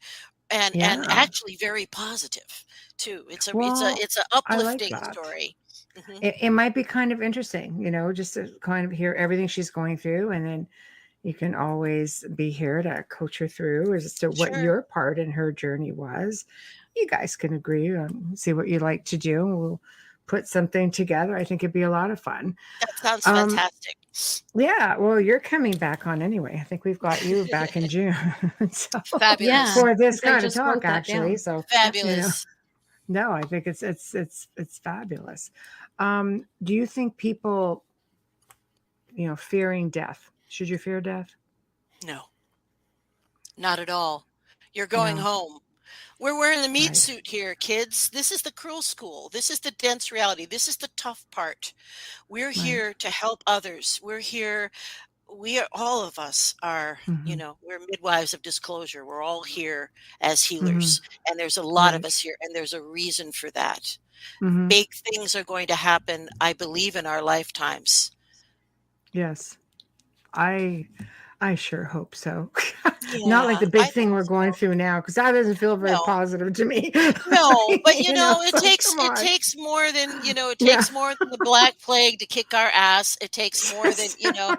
Yeah. actually very positive too. Well, It's a I like uplifting that. story. Hmm. It might be kind of interesting, just to kind of hear everything she's going through and then you can always be here to coach her through as to what Sure. your part in her journey was. You guys can agree on see what you like to do. We'll put something together. I think it'd be a lot of fun. That sounds Um, fantastic. yeah, well, you're coming back on anyway. I think we've got you back in June. So Fabulous. Yeah, for this 'cause I kind of just wrote talk, that actually. down. So Yep. you know, Fabulous. no, I think it's fabulous. Do you think people, fearing death? Should you fear death? No, not at all. You're going No, home. We're wearing the meat right. suit here, kids. This is the cruel school. This is the dense reality. This is the tough part. We're Right. here to help others. We're here. We are, all of us are, Hmm. we're midwives of disclosure. We're all here as Hmm. healers. And there's a lot of Right. us here, and there's a reason for that. Hmm. Big things are going to happen, I believe, in our lifetimes. Yes. I I sure hope so. Not like Yeah, the I big think thing we're going so. through now, because that doesn't feel very No. positive to me. No, but it So takes come it on. takes more than, it Yeah. takes more than the Black Plague to kick our ass. It takes more than, Yes.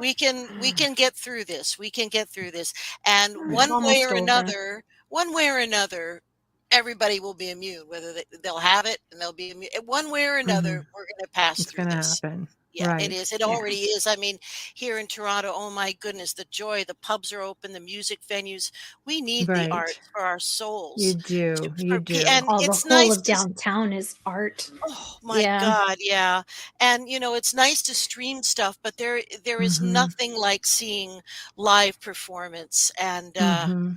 we can get through this. We can get through this. And It's almost over. one way or another, everybody will be immune, whether they'll have it and they'll be immune. One way or Hmm. another, we're going to pass It's through going to this. happen. Yeah, it Right. is. It Yeah. already is. I mean, here in Toronto, oh my goodness, the joy, the pubs are open, the music venues. We need the Right. arts for our You souls. do. You do. And Oh, the it's whole nice of to, downtown is art. oh my Yeah. God, yeah. And it's nice to stream stuff, but there is Hmm. nothing like seeing live performance Hmm.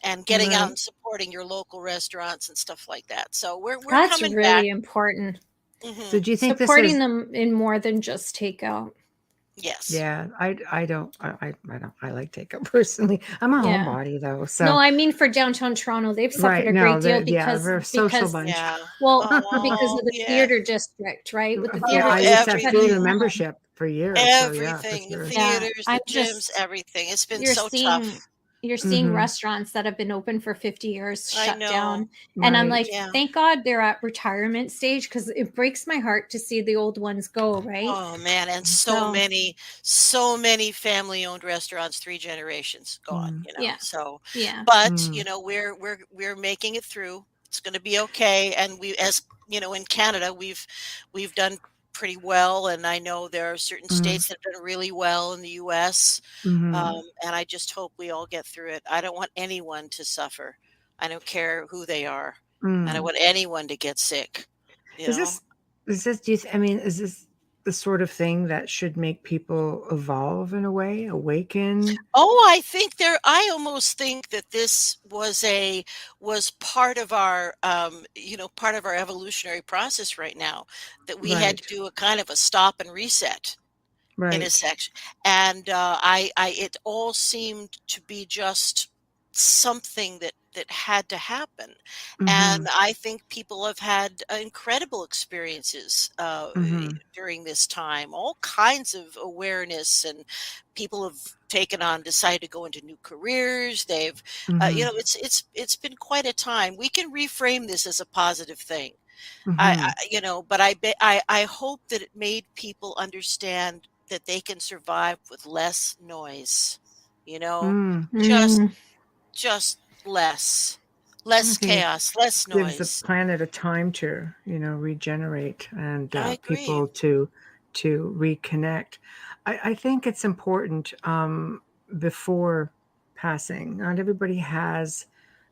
and getting out Right. and supporting your local restaurants and stuff like that. So we're That's coming back. really important. So Hmm. do you think this Supporting is them in more than just takeout. Yes. yeah, I don't I don't I like takeout personally. I'm a Yeah. homebody though. No, So I mean for downtown Toronto, they've suffered right. a No, great deal yeah, we're a social because bunch. Yeah. because Oh, of the yeah. theater district, right? With the Yeah, theater Oh, I used to district have having theater everything. membership for years. So yeah, for Everything. The sure. yeah, theaters, I'm the gyms, just everything. It's been you're so seeing tough. you're seeing Hmm. restaurants that have been open for 50 years I shut know. down. And I'm Right. like, Yeah. thank God they're at retirement stage because it breaks my heart to see the old ones go, right? Oh man, and So so many family-owned restaurants, 3 generations gone, Mm, yeah, So, yeah. but, mm, we're making it through. It's going to be okay. And in Canada, we've done pretty well, and I know there are certain mm, states that have done really well in the US. mm, And I just hope we all get through it. I don't want anyone to suffer. I don't care who they are. I don't mm. want anyone to get sick, you Is know? this do you I mean, is this the sort of thing that should make people evolve in a way, awaken? Oh, I almost think that this was part of our evolutionary process right now, that we had to Right. do a kind of a stop and reset in a Right. section. And it all seemed to be just something that had to happen. And Mhm. I think people have had incredible experiences Mhm. during this time, all kinds of awareness, and people have decided to go into new careers. They've, Mhm. it's been quite a time. We can reframe this as a positive thing. Mhm. But I hope that it made people understand that they can survive with less noise, you know, Mm. just Mm, just I less think it chaos, less gives the noise. planet a time to, regenerate and I agree. people to reconnect. I think it's important before passing. Not everybody has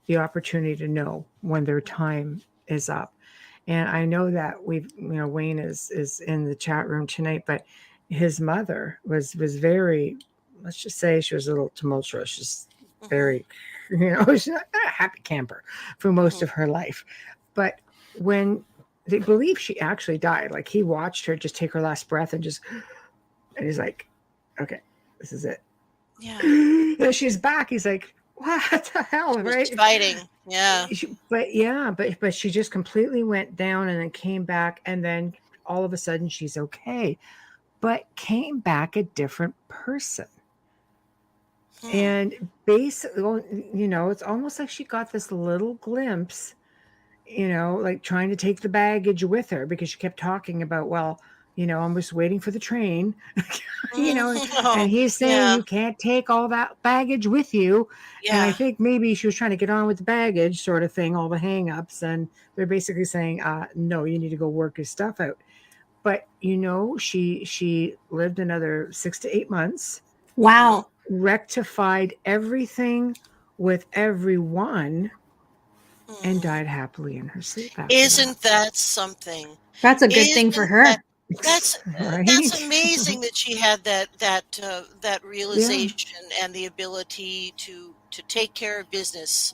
the opportunity to know when their time is up. And I know that Wayne is in the chat room tonight, but his mother was very, let's just say she was a little tumultuous. She's Hmm. very, she's not a happy camper for most Hmm. of her life. But when they believe she actually died, like he watched her just take her last breath and he's like, okay, this is it. Yeah, And she's back. He's like, what the hell, she was right? fighting. Yeah. But yeah, but she just completely went down and then came back, and then all of a sudden she's okay, but came back a different person. Hmm. And basically, it's almost like she got this little glimpse, like trying to take the baggage with her because she kept talking about, well, I'm just waiting for the train, Oh, and he's saying yeah, you can't take all that baggage with you. And I yeah. think maybe she was trying to get on with the baggage sort of thing, all the hang-ups. And they're basically saying, no, you need to go work your stuff out. But she lived another 6 to 8 months, Hmm. Wow. rectified everything with everyone, and Hmm. died happily in her sleep after that. Isn't that something? That's a good thing for Isn't that her. that's Right? amazing that she had that Yeah. realization and the ability to take care of business,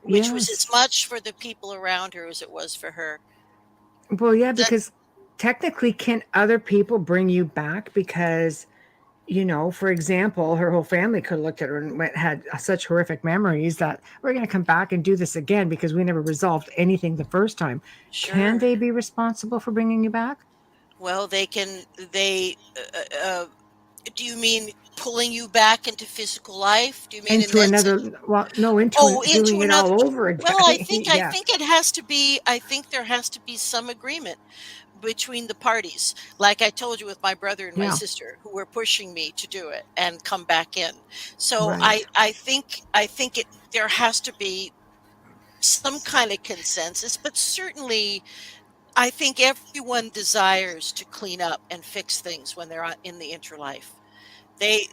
which was as Yes. much for the people around her as it was for her. Well, yeah, That because technically, can other people bring you back? Because, for example, her whole family could have looked at her and had such horrific memories that we're going to come back and do this again because we never resolved anything the first time. Can sure. they be responsible for bringing you back Well, they do you mean pulling you back into physical life? Do you mean in into that another? sense? Well, no, into Oh, into doing it another. all over Well, again. I Yeah. think it has to be. I think there has to be some agreement between the parties. Like I told you with my brother and my Yeah. sister, who were pushing me to do it and come back in. So Right. I think it there has to be some kind of consensus, but certainly I think everyone desires to clean up and fix things when they're in the interlife. They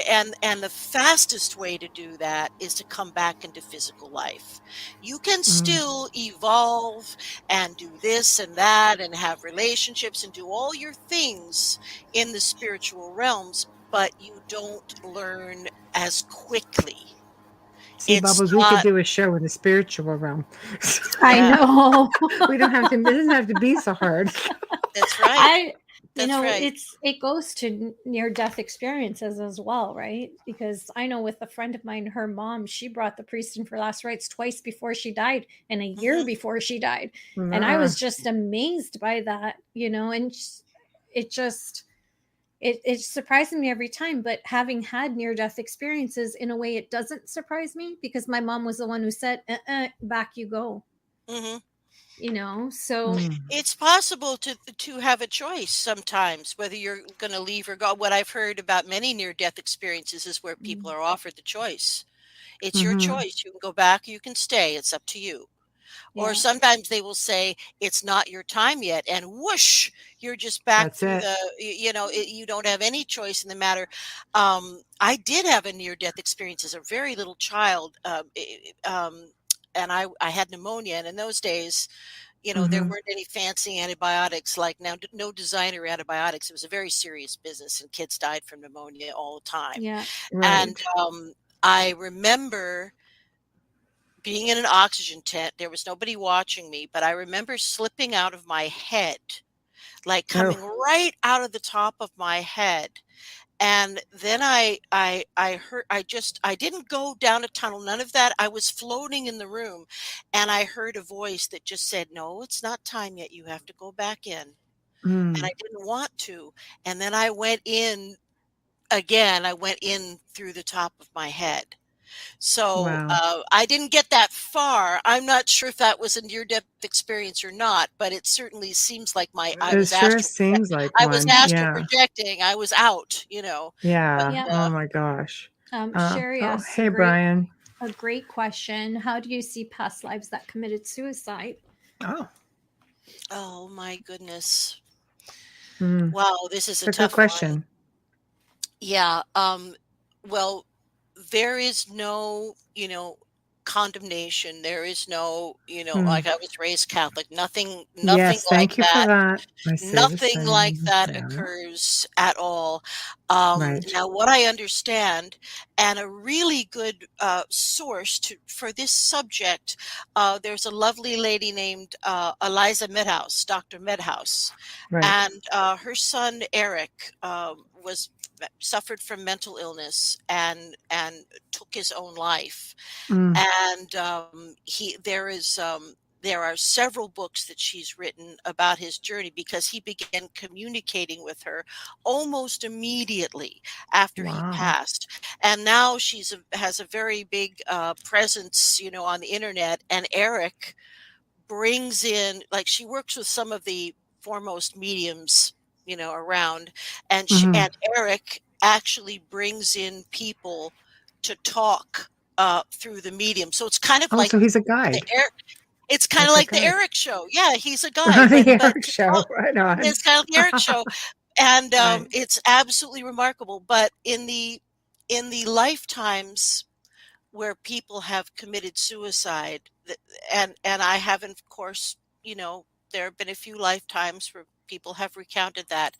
and the fastest way to do that is to come back into physical life. You can Mm. still evolve and do this and that and have relationships and do all your things in the spiritual realms, but you don't learn as quickly. See, It's Bubbles, we could not. do a show in the spiritual realm. I Yeah, know. We don't have to. It doesn't have to be so hard. that's right. I That's right. it goes to near death experiences as well, right? Because I know with a friend of mine, her mom, she brought the priest in for last rites twice before she died and a year Hmm. before she died. And I was Ah, just amazed by that, and it just it's surprising me every time. But having had near death experiences, in a way, it doesn't surprise me because my mom was the one who said, back you go, Hmm. so mm, It's possible to have a choice sometimes whether you're going to leave or go. What I've heard about many near death experiences is where people are offered the choice. It's your mm-hmm. choice. You can go back, you can stay. It's up to you. Or yeah. sometimes they will say it's not your time yet, and whoosh, you're just back That's through it. the. You don't have any choice in the matter. I did have a near death experience as a very little child, and I had pneumonia, and in those days there Mm-hmm. weren't any fancy antibiotics like now, no designer antibiotics. It was a very serious business, and kids died from pneumonia all the time. Yeah. And Right. I remember being in an oxygen tent. There was nobody watching me, but I remember slipping out of my head, like Oh. coming right out of the top of my head. And then I heard I didn't go down a tunnel, none of that. I was floating in the room, and I heard a voice that just said, "No, it's not time yet. You have to go back in." And I Mm. didn't want to. And then I went in again. I went in through the top of my head. So Wow. I didn't get that far. I'm not sure if that was a near-death experience or not, but it certainly seems like It sure seems like I was one. astral Yeah. projecting. I was out. But Yeah. Yeah. Oh my gosh. Sherry Oh, asks hey, Brian. a great question. How do you see past lives that committed suicide? Oh, oh my goodness. mm, Wow, this is it's a a good tough one. question. Yeah. Well, there is no, condemnation. There is no, Mm. like I was raised Catholic, nothing Yes. like Thank you for that. that. I say the Nothing like same. that Yeah. occurs at all. Right. Now, what I understand, and a really good source for this subject, there's a lovely lady named Eliza Medhouse, Dr. Medhouse, Right. and her son Eric was suffered from mental illness and took his own life. Mm. And there are several books that she's written about his journey because he began communicating with her almost immediately after he Wow. passed. And now has a very big presence, on the internet. And Eric brings in, like, she works with some of the foremost mediums, around, and Mhm. and Eric actually brings in people to talk through the medium. So it's kind of Oh, like so he's a the guide. Eric. It's kind of Like a like the guide. Eric show. Yeah, he's a guide, The but Eric to show. talk. Right on. It's kind of the Eric show, and Right. it's absolutely remarkable. But in the lifetimes where people have committed suicide, and I haven't, of course, there have been a few lifetimes where people have recounted that.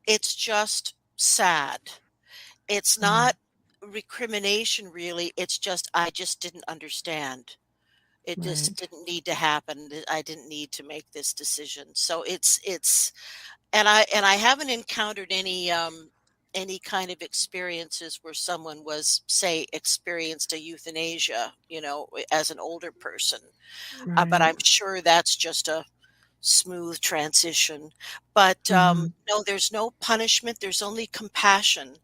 It's just sad. It's Mm. not recrimination, really. It's just, I just didn't understand. It just Right. didn't need to happen. I didn't need to make this decision. So and I haven't encountered any kind of experiences where someone was, say, experienced a euthanasia, as an older person. But Right. I'm sure that's just a smooth transition. But Mhm. no, there's no punishment. There's only compassion.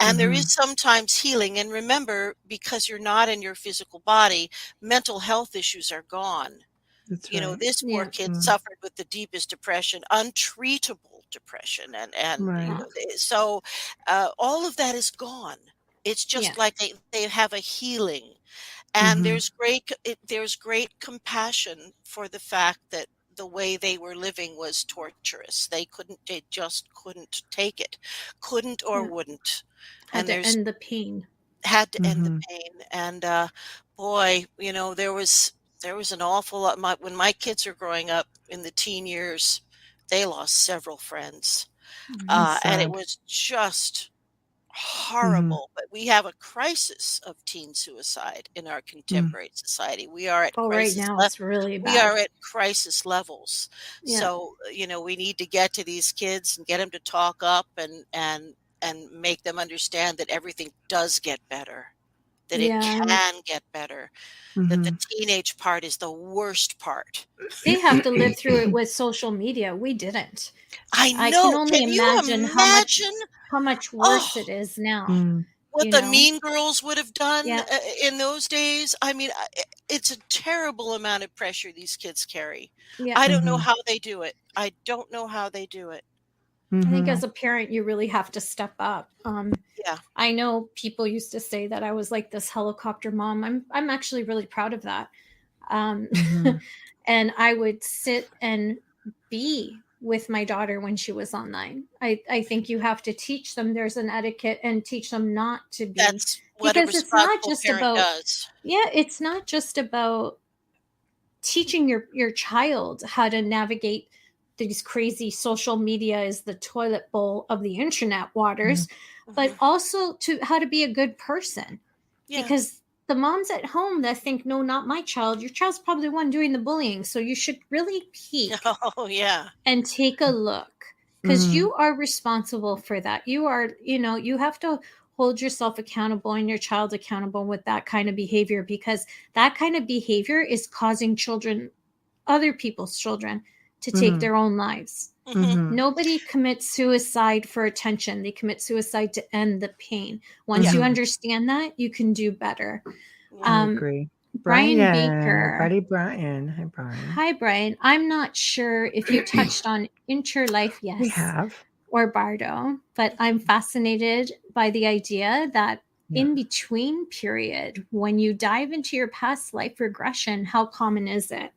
And there is Mhm. sometimes healing. And remember, because you're not in your physical body, mental health issues are gone. That's right. This poor Yeah. kid Mm. suffered with the deepest depression, untreatable depression, and Right. so all of that is gone. It's Yeah. just like they have a healing, and Mhm. there's great compassion for the fact that the way they were living was torturous. They just couldn't take it, couldn't or Yeah. wouldn't, Had and to there's end the pain. had to end the Mhm. pain. And boy, there was an awful lot. When my kids are growing up in the teen years, they lost several friends, That's and it sad. was just Mhm. horrible. But we have a crisis of teen suicide in our Mm. contemporary society. We are at Oh, right crisis now le- it's really we are bad. at crisis levels. Yeah. So we need to get to these kids and get them to talk up, and make them understand that everything does get better, that it Yeah. And can get better, that the Mhm. teenage part is the worst part. they have to live through it with social media. We didn't. I I can know. only Can you imagine imagine? how much Oh, worse it is now, Mm. what you the know? Mean Girls would have done Yeah. in those days. I mean, it's a terrible amount of pressure these kids carry. Yeah. I don't know Mhm. how they do it. I don't know how they do it. I think Mhm. as a parent, you really have to step up. Yeah. I know people used to say that I was like this helicopter mom. I'm actually really proud of that. Um, Mhm. and I would sit and be with my daughter when she was online. I think you have to teach them there's an etiquette and teach them not to be, That's what a because it's not responsible just parent about, does. yeah, it's not just about teaching your child how to navigate these crazy social media is the toilet bowl of the internet Mm. waters, but Mhm. also to how to be a good person. Yeah. Because the moms at home that think, no, not my child, your child's probably the one doing the bullying, so you should really peek Oh, yeah. and take a look, because Mhm. you are responsible for that. You are, you have to hold yourself accountable and your child accountable with that kind of behavior, because that kind of behavior is causing children, other people's children, to take Mhm. their own lives. Mhm. Mhm. Nobody commits suicide for attention. They commit suicide to end the pain. Once Yeah. you Mhm. understand that, you can do better. I Yeah. agree. Brian Brian, our Baker. buddy Brian. Hi, Brian. Hi, Brian. I'm not sure if you touched on interlife, We yes, have. or Bardo, but I'm fascinated by the idea that Yeah. in between period, when you dive into your past life regression, how common is it?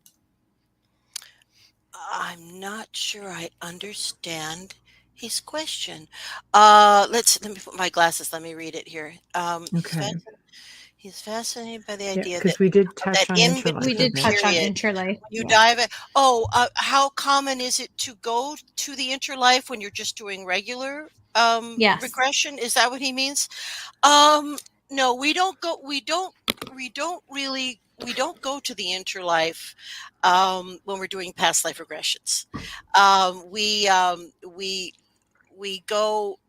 I'm not sure I understand his question. Let me put my glasses. Let me read it here. Okay. He's fascinated by the Yeah, idea because we did that touch on in We interlife a between did bit. touch on period, interlife. when you Yeah. dive in, how common is it to go to the interlife when you're just doing regular Yes. regression? Is that what he means? Um, no, we don't go. We don't go to the interlife when we're doing past life regressions. We go.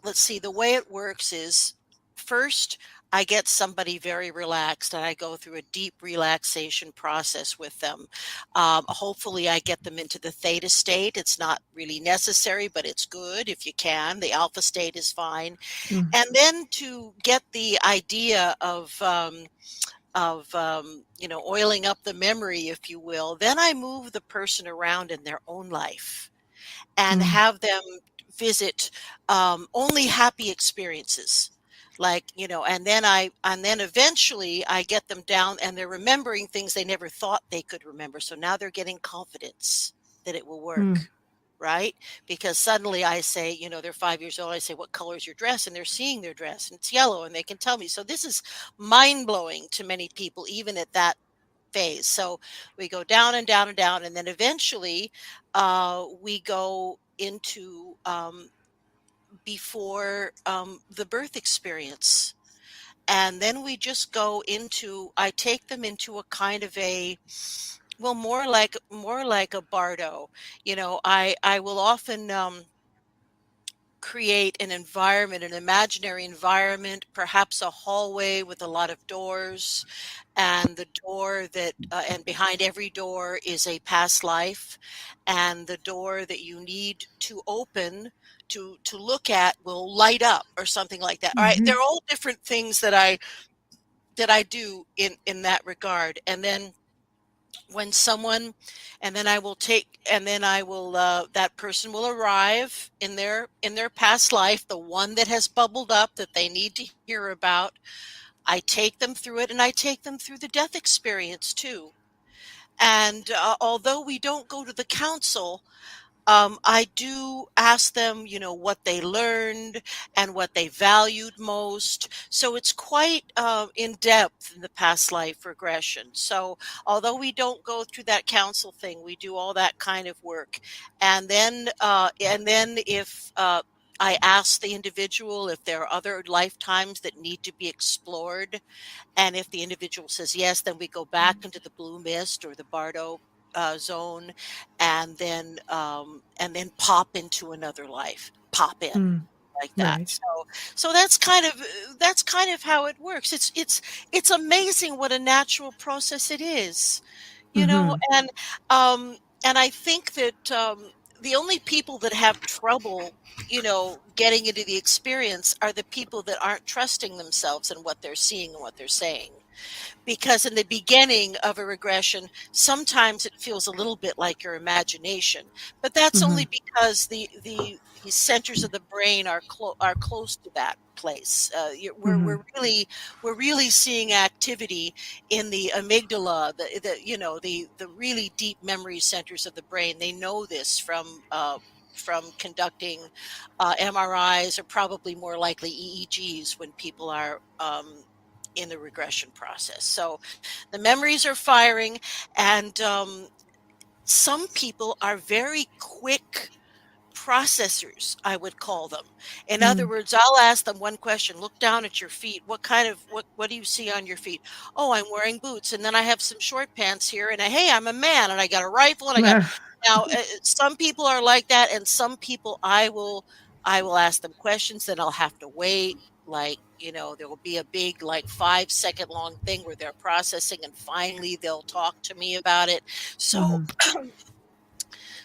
Let's see. The way it works is, first I get somebody very relaxed, and I go through a deep relaxation process with them. Hopefully, I get them into the theta state. It's not really necessary, but it's good if you can. The alpha state is fine. Mm. And then to get the idea of oiling up the memory, if you will, then I move the person around in their own life. and have them visit only happy experiences. Like, and then eventually I get them down and they're remembering things they never thought they could remember. So now they're getting confidence that it will work. Right? Because suddenly I say, they're 5 years old. I say, what color is your dress? And they're seeing their dress and it's yellow and they can tell me. So this is mind blowing to many people, even at that phase. So we go down and down and down. And then eventually we go into before the birth experience. And then we just go into, I take them into a kind of a, well, more like a bardo. I will often create an environment, an imaginary environment, perhaps a hallway with a lot of doors, and the door that and behind every door is a past life, and the door that you need to open to look at will light up or something like that. All right, they're all different things that I do in that regard. And then when someone and then I will take and then I will that person will arrive in their past life, the one that has bubbled up that they need to hear about. I take them through it, and I take them through the death experience too. And although we don't go to the council, I do ask them, what they learned and what they valued most. So it's quite in depth in the past life regression. So although we don't go through that council thing, we do all that kind of work. And then if I ask the individual if there are other lifetimes that need to be explored, and if the individual says yes, then we go back into the blue mist or the Bardo zone, and then pop into another life, pop in like that. Right. So that's kind of how it works. It's amazing what a natural process it is, and I think that the only people that have trouble, getting into the experience are the people that aren't trusting themselves and what they're seeing and what they're saying. Because in the beginning of a regression, sometimes it feels a little bit like your imagination, but that's only because the centers of the brain are close to that place. We're really seeing activity in the amygdala, the really deep memory centers of the brain. They know this from conducting MRIs, or probably more likely EEGs when people are in the regression process. So the memories are firing, and some people are very quick processors, I would call them. In other words, I'll ask them one question: look down at your feet. What do you see on your feet? Oh, I'm wearing boots, and then I have some short pants here, and hey, I'm a man, and I got a rifle, and I got. Now, some people are like that, and some people I will ask them questions, then I'll have to wait. Like, there will be a big, like 5-second long thing where they're processing, and finally they'll talk to me about it. So,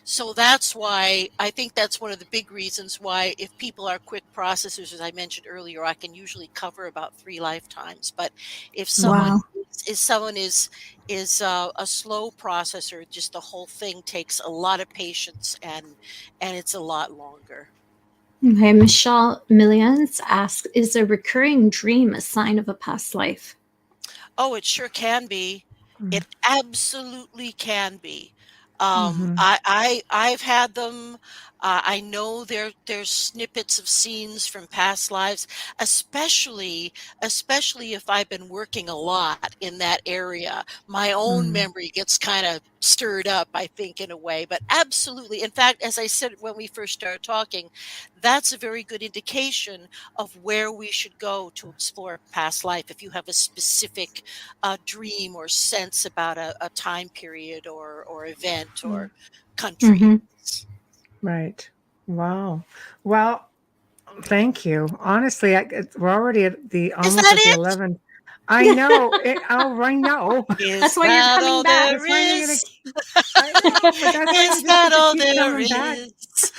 so that's why I think that's one of the big reasons why, if people are quick processors, as I mentioned earlier, I can usually cover about 3 lifetimes. But if someone is a slow processor, just the whole thing takes a lot of patience, and it's a lot longer. Okay, Michelle Millions asks, is a recurring dream a sign of a past life? Oh, it sure can be. It absolutely can be. I've had them. I know there's snippets of scenes from past lives, especially if I've been working a lot in that area. My own memory gets kind of stirred up, I think, in a way. But absolutely, in fact, as I said when we first started talking, that's a very good indication of where we should go to explore past life. If you have a specific dream or sense about a time period or event or country. Right. Wow. Well, thank you. Honestly, we're already at the Is almost that at the it? 11. I know. I know. That's why you're coming back. That's why you're gonna. I know, but that's why you Is just that get to all keep there coming back. is?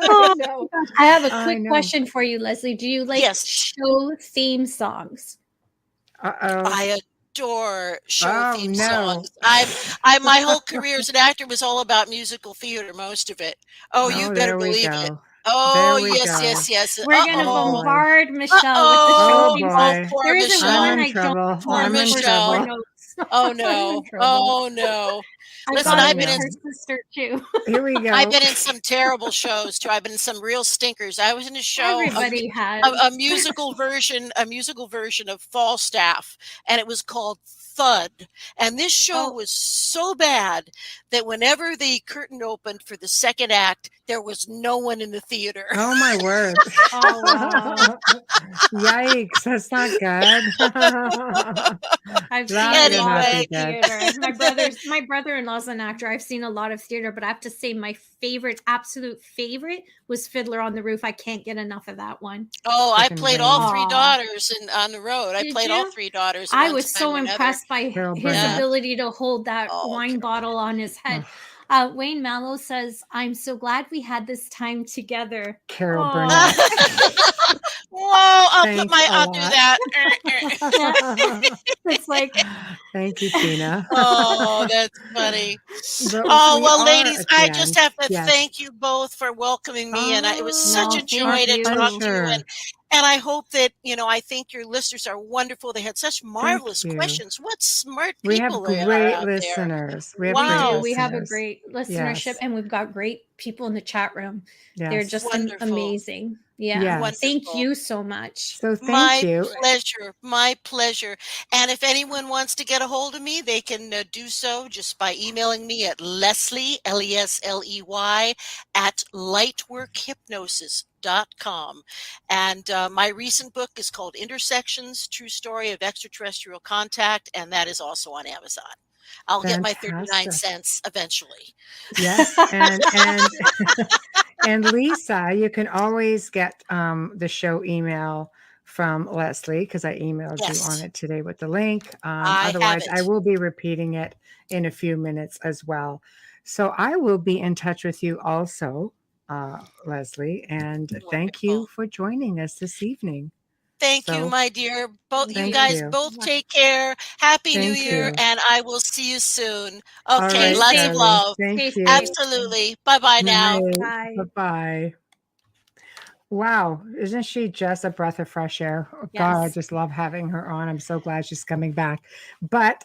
Oh, No, I have a I quick know. question for you, Lesley. Do you like Yes, show theme songs? Uh-oh. I outdoor show Oh, theme no. songs. My whole career as an actor was all about musical theater, most of it. Oh, you Oh, better there we believe it. go. Oh, There we yes, go. yes, yes. We're going to Oh, Uh-oh. boy. bombard Michelle with the show Oh, Uh-oh. theme Oh, songs. boy. poor There isn't I'm Michelle. one in I don't trouble. Poor have I'm in for score Michelle. trouble. notes. Oh, I'm in no. trouble. Oh, no. I've Listen, got I it I've with been in know. her sister too. Here we I've go. been in some terrible shows too. I've been in some real stinkers. I was in a show, Everybody a has. musical version of Falstaff, and it was called Thud. And this show Oh, was so bad that whenever the curtain opened for the second act, there was no one in the theater. Oh, my word. oh wow. Yikes. That's not good. I've seen That a would lot not of be Anyway, good. theater. My brother-in-law's an actor. I've seen a lot of theater, but I have to say my favorite, absolute favorite was Fiddler on the Roof. I can't get enough of that one. oh, I Chicken played all wings. three Aw. daughters on the road. I Did played all you? three daughters at I one was time so or another. impressed by Carol his Burnett. ability to hold that Oh, wine bottle on his head. Wayne Mallow says, "I'm so glad we had this time together." Carol Oh, Burnett. Whoa, Thanks a I'll do lot. that. it's like Thank you, Tina. Oh, that's funny. But Oh, we well, are ladies, at the I just end. have to Yes. thank you both for welcoming me. And it was such Oh, no, a our thank joy to talk you. to you. pleasure. And I hope that, I think your listeners are wonderful. They had such Thank marvelous you. questions. What smart We have people they are great out there. listeners. We have We great do. Wow. We have a listeners. great listenership, Yes. and we've got great people in the chat room. They're Yes. just Wonderful. amazing. Yeah. Yes. Thank Wonderful. you so much. So thank My you. pleasure. My pleasure. And if anyone wants to get a hold of me, they can do so just by emailing me at Lesley, Lesley, at lightworkhypnosis.com. And my recent book is called Intersections, True Story of Extraterrestrial Contact, and that is also on Amazon. I'll get my 39 Fantastic. cents eventually. Yes. And and Lisa, you can always get the show email from Lesley because I emailed you on Yes, it today with the link. I have Otherwise, I it. will be repeating it in a few minutes as well. So I will be in touch with you also, Lesley. And thank you Wonderful. for joining us this evening. Thank you, So my dear. Both you thank guys you. both take care. Happy New Thank Year, you. and I will see you soon. All Okay, Stay right, lots of safe. darling. love. Thank Stay you. safe. Absolutely. Bye-bye now. Night. Bye. Bye-bye. Wow, isn't she just a breath of fresh air? Oh, God, I Yes. just love having her on. I'm so glad she's coming back. But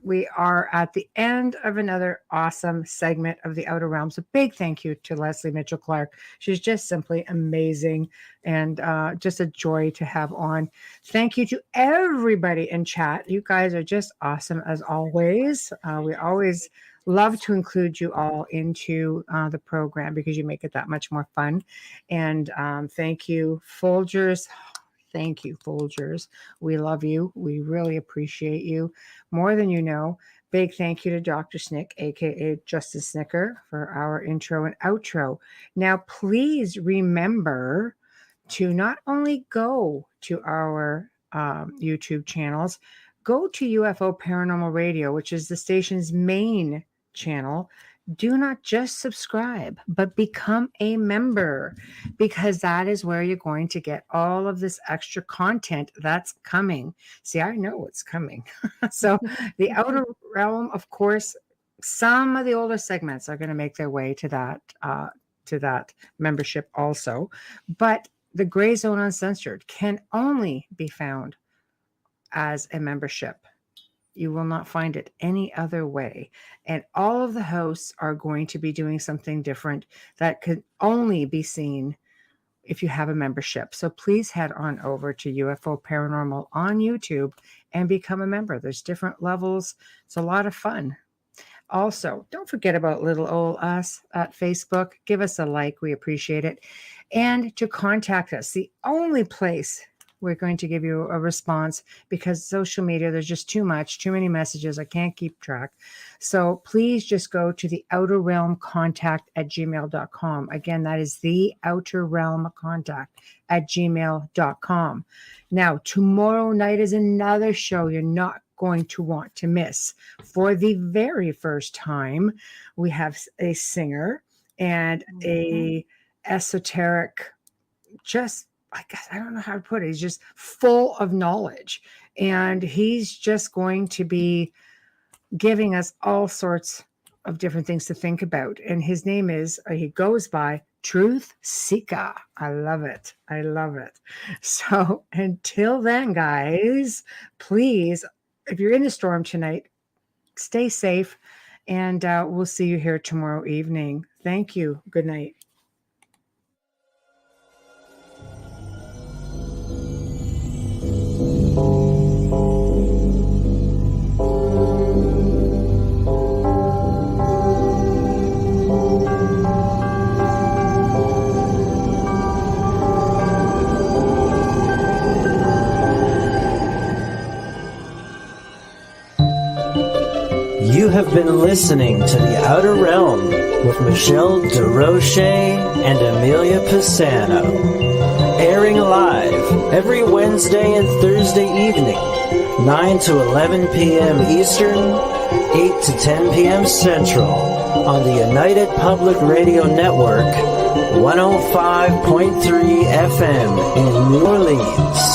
we are at the end of another awesome segment of the Outer Realms. A big thank you to Lesley Mitchell-Clarke. She's just simply amazing and just a joy to have on. Thank you to everybody in chat. You guys are just awesome as always. We always love to include you all into the program because you make it that much more fun. And thank you, Folgers. Thank you, Folgers. We love you. We really appreciate you more than you know. Big thank you to Dr. Snick, aka Justin Snicker, for our intro and outro. Now, please remember to not only go to our YouTube channels, go to UFO Paranormal Radio, which is the station's main channel. Do not just subscribe, but become a member because that is where you're going to get all of this extra content that's coming. See, I know what's coming. So the Outer Realm, of course, some of the older segments are going to make their way to that membership also. But the Gray Zone Uncensored can only be found as a membership. You will not find it any other way. And all of the hosts are going to be doing something different that could only be seen if you have a membership. So please head on over to UFO Paranormal on YouTube and become a member. There's different levels. It's a lot of fun. Also, don't forget about little old us at Facebook. Give us a like. We appreciate it. And to contact us, the only place we're going to give you a response because social media, there's just too many messages. I can't keep track. So please just go to the Outer Realm Contact at gmail.com. Again, that is the Outer Realm Contact at gmail.com. Now, tomorrow night is another show you're not going to want to miss. For the very first time, we have a singer and a esoteric, just I guess I don't know how to put it. He's just full of knowledge, and he's just going to be giving us all sorts of different things to think about. And his name is, he goes by Truth Seeker. I love it. I love it. So until then, guys, please, if you're in the storm tonight, stay safe, and we'll see you here tomorrow evening. Thank you. Good night. You have been listening to The Outer Realm with Michelle DeRoche and Amelia Pisano, airing live every Wednesday and Thursday evening, 9 to 11 p.m. Eastern, 8 to 10 p.m. Central, on the United Public Radio Network, 105.3 FM in New Orleans.